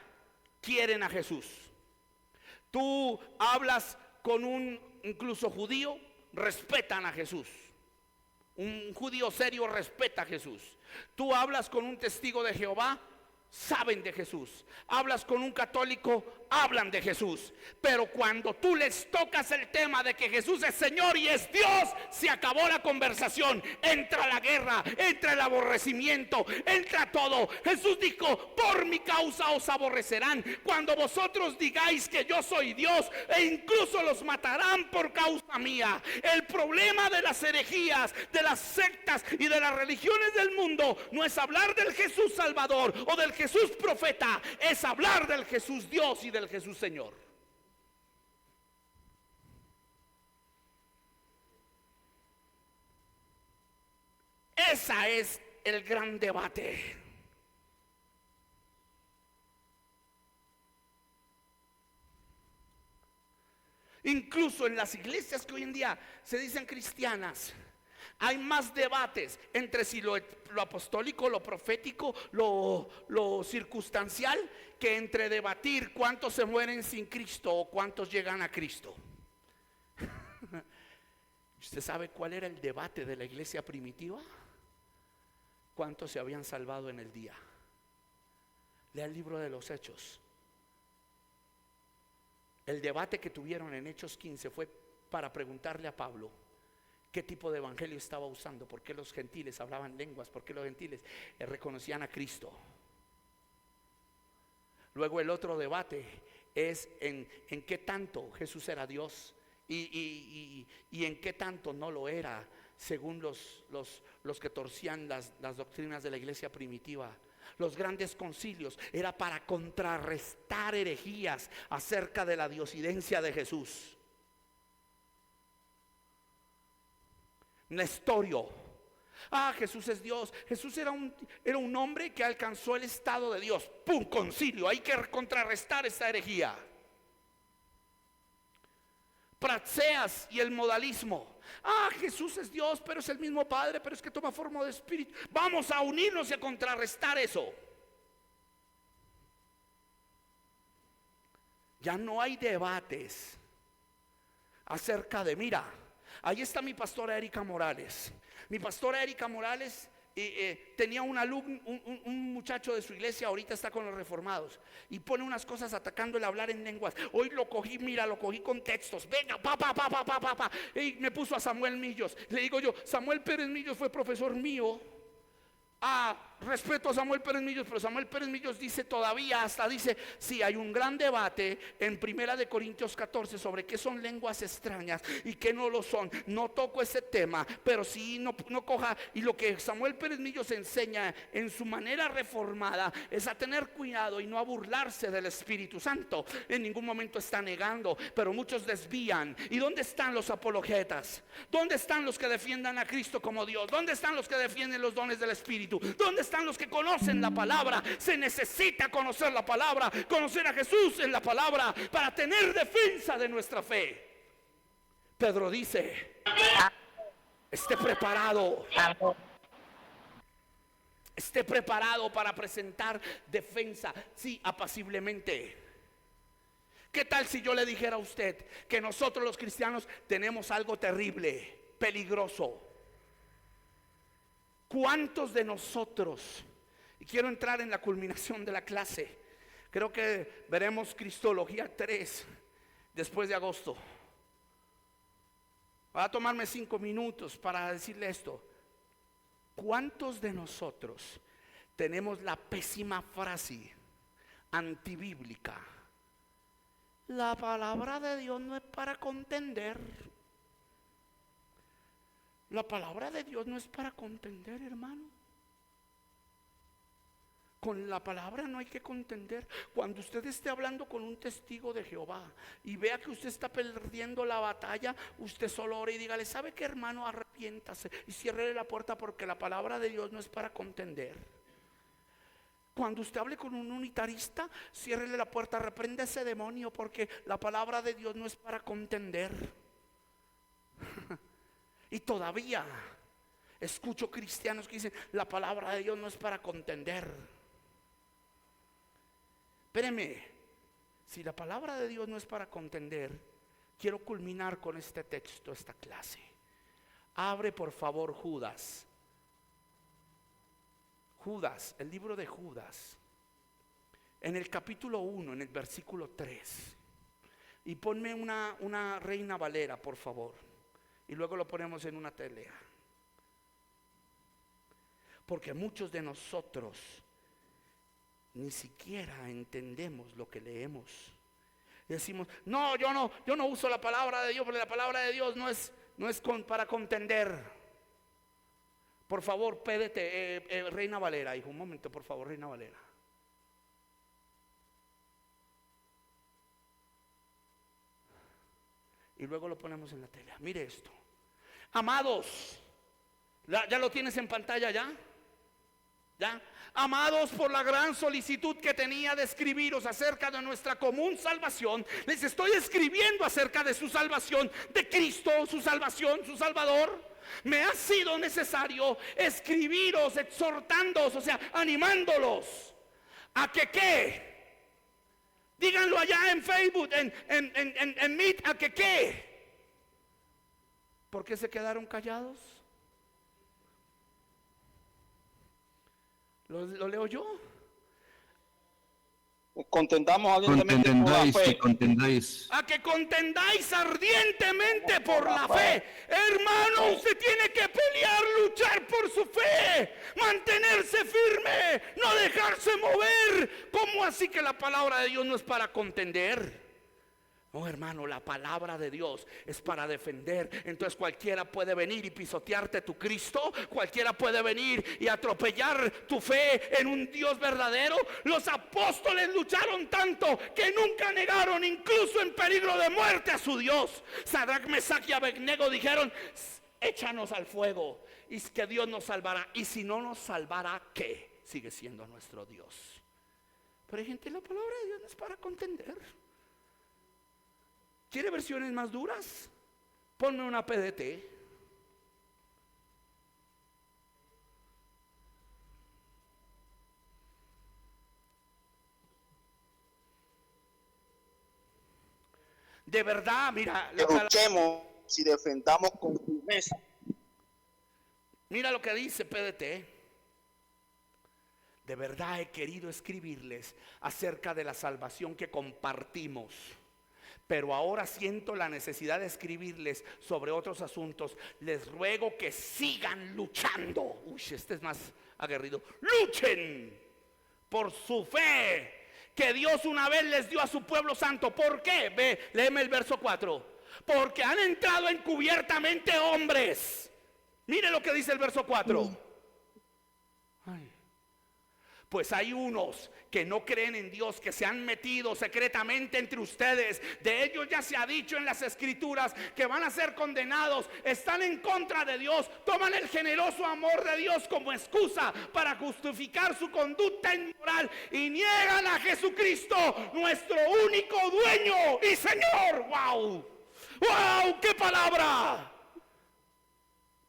quieren a Jesús. Tú hablas con un incluso judío, respetan a Jesús. Un judío serio respeta a Jesús. Tú hablas con un testigo de Jehová, saben de Jesús. Hablas con un católico, hablan de Jesús. Pero cuando tú les tocas el tema de que Jesús es Señor y es Dios, se acabó la conversación. Entra la guerra, entra el aborrecimiento, entra todo. Jesús dijo, por mi causa os aborrecerán cuando vosotros digáis que yo soy Dios, e incluso los matarán por causa mía. El problema de las herejías, de las sectas y de las religiones del mundo no es hablar del Jesús Salvador o del Jesús profeta, es hablar del Jesús Dios y del Jesús Señor. Ese es el gran debate. Incluso en las iglesias que hoy en día se dicen cristianas, Hay más debates entre si lo apostólico, lo profético, lo circunstancial, que entre debatir cuántos se mueren sin Cristo o cuántos llegan a Cristo. ¿Usted sabe cuál era el debate de la iglesia primitiva? ¿Cuántos se habían salvado en el día? Lea el libro de los Hechos. El debate que tuvieron en Hechos 15 fue para preguntarle a Pablo qué tipo de evangelio estaba usando, por qué los gentiles hablaban lenguas, por qué los gentiles reconocían a Cristo. Luego el otro debate es en qué tanto Jesús era Dios y en qué tanto no lo era, según los que torcían las doctrinas de la iglesia primitiva. Los grandes concilios era para contrarrestar herejías acerca de la diosidencia de Jesús. Nestorio: Jesús es Dios. Jesús era un hombre que alcanzó el estado de Dios. ¡Pum! Concilio, hay que contrarrestar esa herejía. Praxeas y el modalismo: Jesús es Dios, pero es el mismo Padre, pero es que toma forma de espíritu. Vamos a unirnos y a contrarrestar eso. Ya no hay debates acerca de, mira, ahí está mi pastora Erika Morales. Mi pastora Erika Morales tenía un alumno, un muchacho de su iglesia, ahorita está con los reformados, y pone unas cosas atacando el hablar en lenguas. Hoy lo cogí, mira, lo cogí con textos. Venga, y me puso a Samuel Millos. Le digo yo, Samuel Pérez Millos fue profesor mío. Respeto a Samuel Pérez Millos, pero Samuel Pérez Millos dice todavía, hasta dice, sí, hay un gran debate en Primera de Corintios 14 sobre qué son lenguas extrañas y qué no lo son. No toco ese tema, pero sí no coja. Y lo que Samuel Pérez Millos enseña en su manera reformada es a tener cuidado y no a burlarse del Espíritu Santo. En ningún momento está negando, pero muchos desvían. ¿Y dónde están los apologetas? ¿Dónde están los que defiendan a Cristo como Dios? ¿Dónde están los que defienden los dones del Espíritu? ¿Dónde están los que conocen la palabra? Se necesita conocer la palabra, conocer a Jesús en la palabra para tener defensa de nuestra fe. Pedro dice: esté preparado. Esté preparado para presentar defensa, sí, apaciblemente. ¿Qué tal si yo le dijera a usted que nosotros los cristianos tenemos algo terrible, peligroso? ¿Cuántos de nosotros, y quiero entrar en la culminación de la clase, creo que veremos Cristología 3 después de agosto? Va a tomarme 5 minutos para decirle esto. ¿Cuántos de nosotros tenemos la pésima frase antibíblica: la palabra de Dios no es para contender? La palabra de Dios no es para contender, hermano. Con la palabra no hay que contender. Cuando usted esté hablando con un testigo de Jehová y vea que usted está perdiendo la batalla, usted solo ore y dígale: ¿sabe qué, hermano? Arrepiéntase y ciérrele la puerta, porque la palabra de Dios no es para contender. Cuando usted hable con un unitarista, ciérrele la puerta, reprenda ese demonio, porque la palabra de Dios no es para contender. Y todavía escucho cristianos que dicen: la palabra de Dios no es para contender. Espéreme, si la palabra de Dios no es para contender, quiero culminar con este texto, esta clase. Abre por favor Judas. Judas, el libro de Judas, en el capítulo 1, en el versículo 3. Y ponme una Reina Valera, por favor. Y luego lo ponemos en una telea. Porque muchos de nosotros ni siquiera entendemos lo que leemos. Y decimos: no, yo no uso la palabra de Dios, porque la palabra de Dios no es para contender. Por favor, pédete, Reina Valera, hijo, un momento, por favor, Reina Valera. Y luego lo ponemos en la tele. Mire esto. Amados, ¿ya lo tienes en pantalla ya? ¿Ya? Amados, por la gran solicitud que tenía de escribiros acerca de nuestra común salvación, les estoy escribiendo acerca de su salvación, de Cristo, su salvación, su Salvador. Me ha sido necesario escribiros, exhortándoos, o sea, animándolos a que ¿qué? Díganlo allá en Facebook, en Meet, a que ¿qué? ¿Por qué se quedaron callados? ¿Lo leo yo? Contendamos ardientemente por la fe. Contendáis. A que contendáis ardientemente por la fe. Hermano, usted tiene que pelear, luchar por su fe, mantenerse firme, no dejarse mover. ¿Cómo así que la palabra de Dios no es para contender? No, hermano, la palabra de Dios es para defender. Entonces cualquiera puede venir y pisotearte tu Cristo. Cualquiera puede venir y atropellar tu fe en un Dios verdadero. Los apóstoles lucharon tanto que nunca negaron, incluso en peligro de muerte, a su Dios. Sadrach, Mesach y Abednego dijeron: échanos al fuego y es que Dios nos salvará. Y si no nos salvará, ¿qué? Sigue siendo nuestro Dios. Pero hay gente, la palabra de Dios no es para contender. ¿Quiere versiones más duras? Ponme una PDT. De verdad, mira, Que luchemos si defendamos con firmeza. mira lo que dice PDT. De verdad he querido escribirles acerca de la salvación que compartimos, pero ahora siento la necesidad de escribirles sobre otros asuntos. Les ruego que sigan luchando. Uy, este es más aguerrido. Luchen por su fe que Dios una vez les dio a su pueblo santo. ¿Por qué? Ve, léeme el verso 4. Porque han entrado encubiertamente hombres. Mire lo que dice el verso 4. Ay. Pues hay unos que no creen en Dios, que se han metido secretamente entre ustedes. De ellos ya se ha dicho en las escrituras que van a ser condenados. Están en contra de Dios. Toman el generoso amor de Dios como excusa para justificar su conducta inmoral y niegan a Jesucristo, nuestro único dueño y Señor. ¡Wow! ¡Wow! ¡Qué palabra!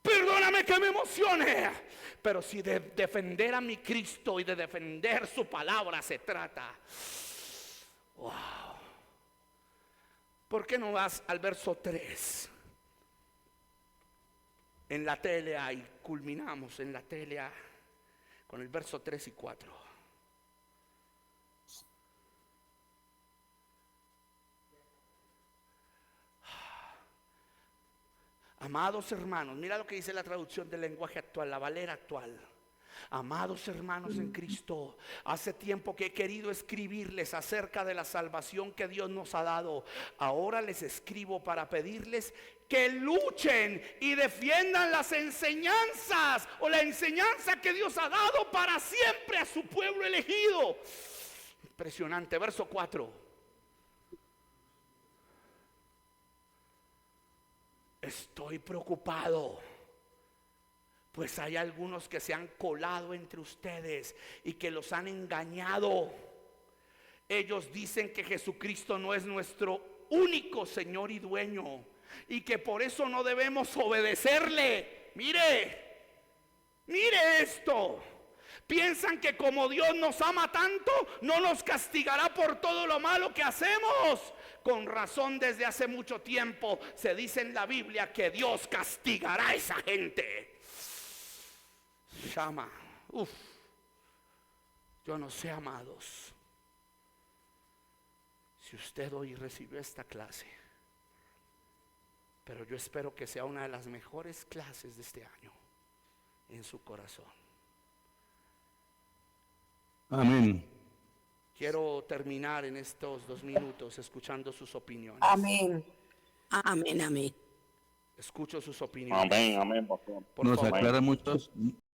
Perdóname que me emocione. Pero si de defender a mi Cristo y de defender su palabra se trata, wow. ¿Por qué no vas al verso 3? En la telea, y culminamos en la telea con el verso 3 y 4. Amados hermanos, mira lo que dice la traducción del lenguaje actual, la Valera actual. Amados hermanos en Cristo, hace tiempo que he querido escribirles acerca de la salvación que Dios nos ha dado. Ahora les escribo para pedirles que luchen y defiendan las enseñanzas o la enseñanza que Dios ha dado para siempre a su pueblo elegido. Impresionante, verso 4. Estoy preocupado, pues hay algunos que se han colado entre ustedes y que los han engañado. Ellos dicen que Jesucristo no es nuestro único Señor y dueño y que por eso no debemos obedecerle. Mire esto. Piensan que como Dios nos ama tanto, no nos castigará por todo lo malo que hacemos. Con razón, desde hace mucho tiempo se dice en la Biblia que Dios castigará a esa gente. Llama. Yo no sé, amados, si usted hoy recibió esta clase, pero yo espero que sea una de las mejores clases de este año en su corazón. Amén. Quiero terminar en estos 2 minutos escuchando sus opiniones. Amén. Amén, amén. Escucho sus opiniones. Amén, amén, pastor. Por Nos favor. aclara muchos,